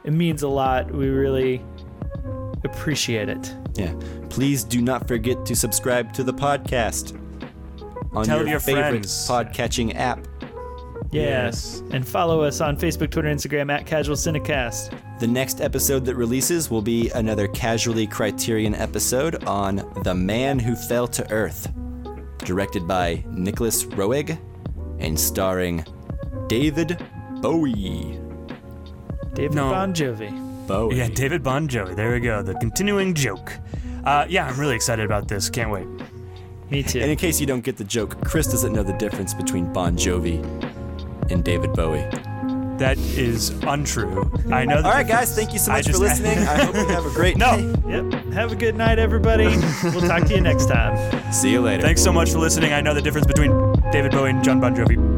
It means a lot. We really appreciate it. Yeah. Please do not forget to subscribe to the podcast on your favorite friends. podcatching app. Yes. And follow us on Facebook, Twitter, Instagram at casualcinecast. The next episode that releases will be another Casually Criterion episode on The Man Who Fell to Earth, directed by Nicholas Roeg and starring David Bowie. Bon Jovi. Bowie. Yeah, David Bon Jovi. There we go. The continuing joke. I'm really excited about this. Can't wait. Me too. And in case you don't get the joke, Chris doesn't know the difference between Bon Jovi and David Bowie. That is untrue. I know. All right, guys. Thank you so much for listening. I hope you have a great day. Yep. Have a good night, everybody. We'll talk to you next time. See you later. Thanks so much for listening. I know the difference between David Bowie and John Bon Jovi.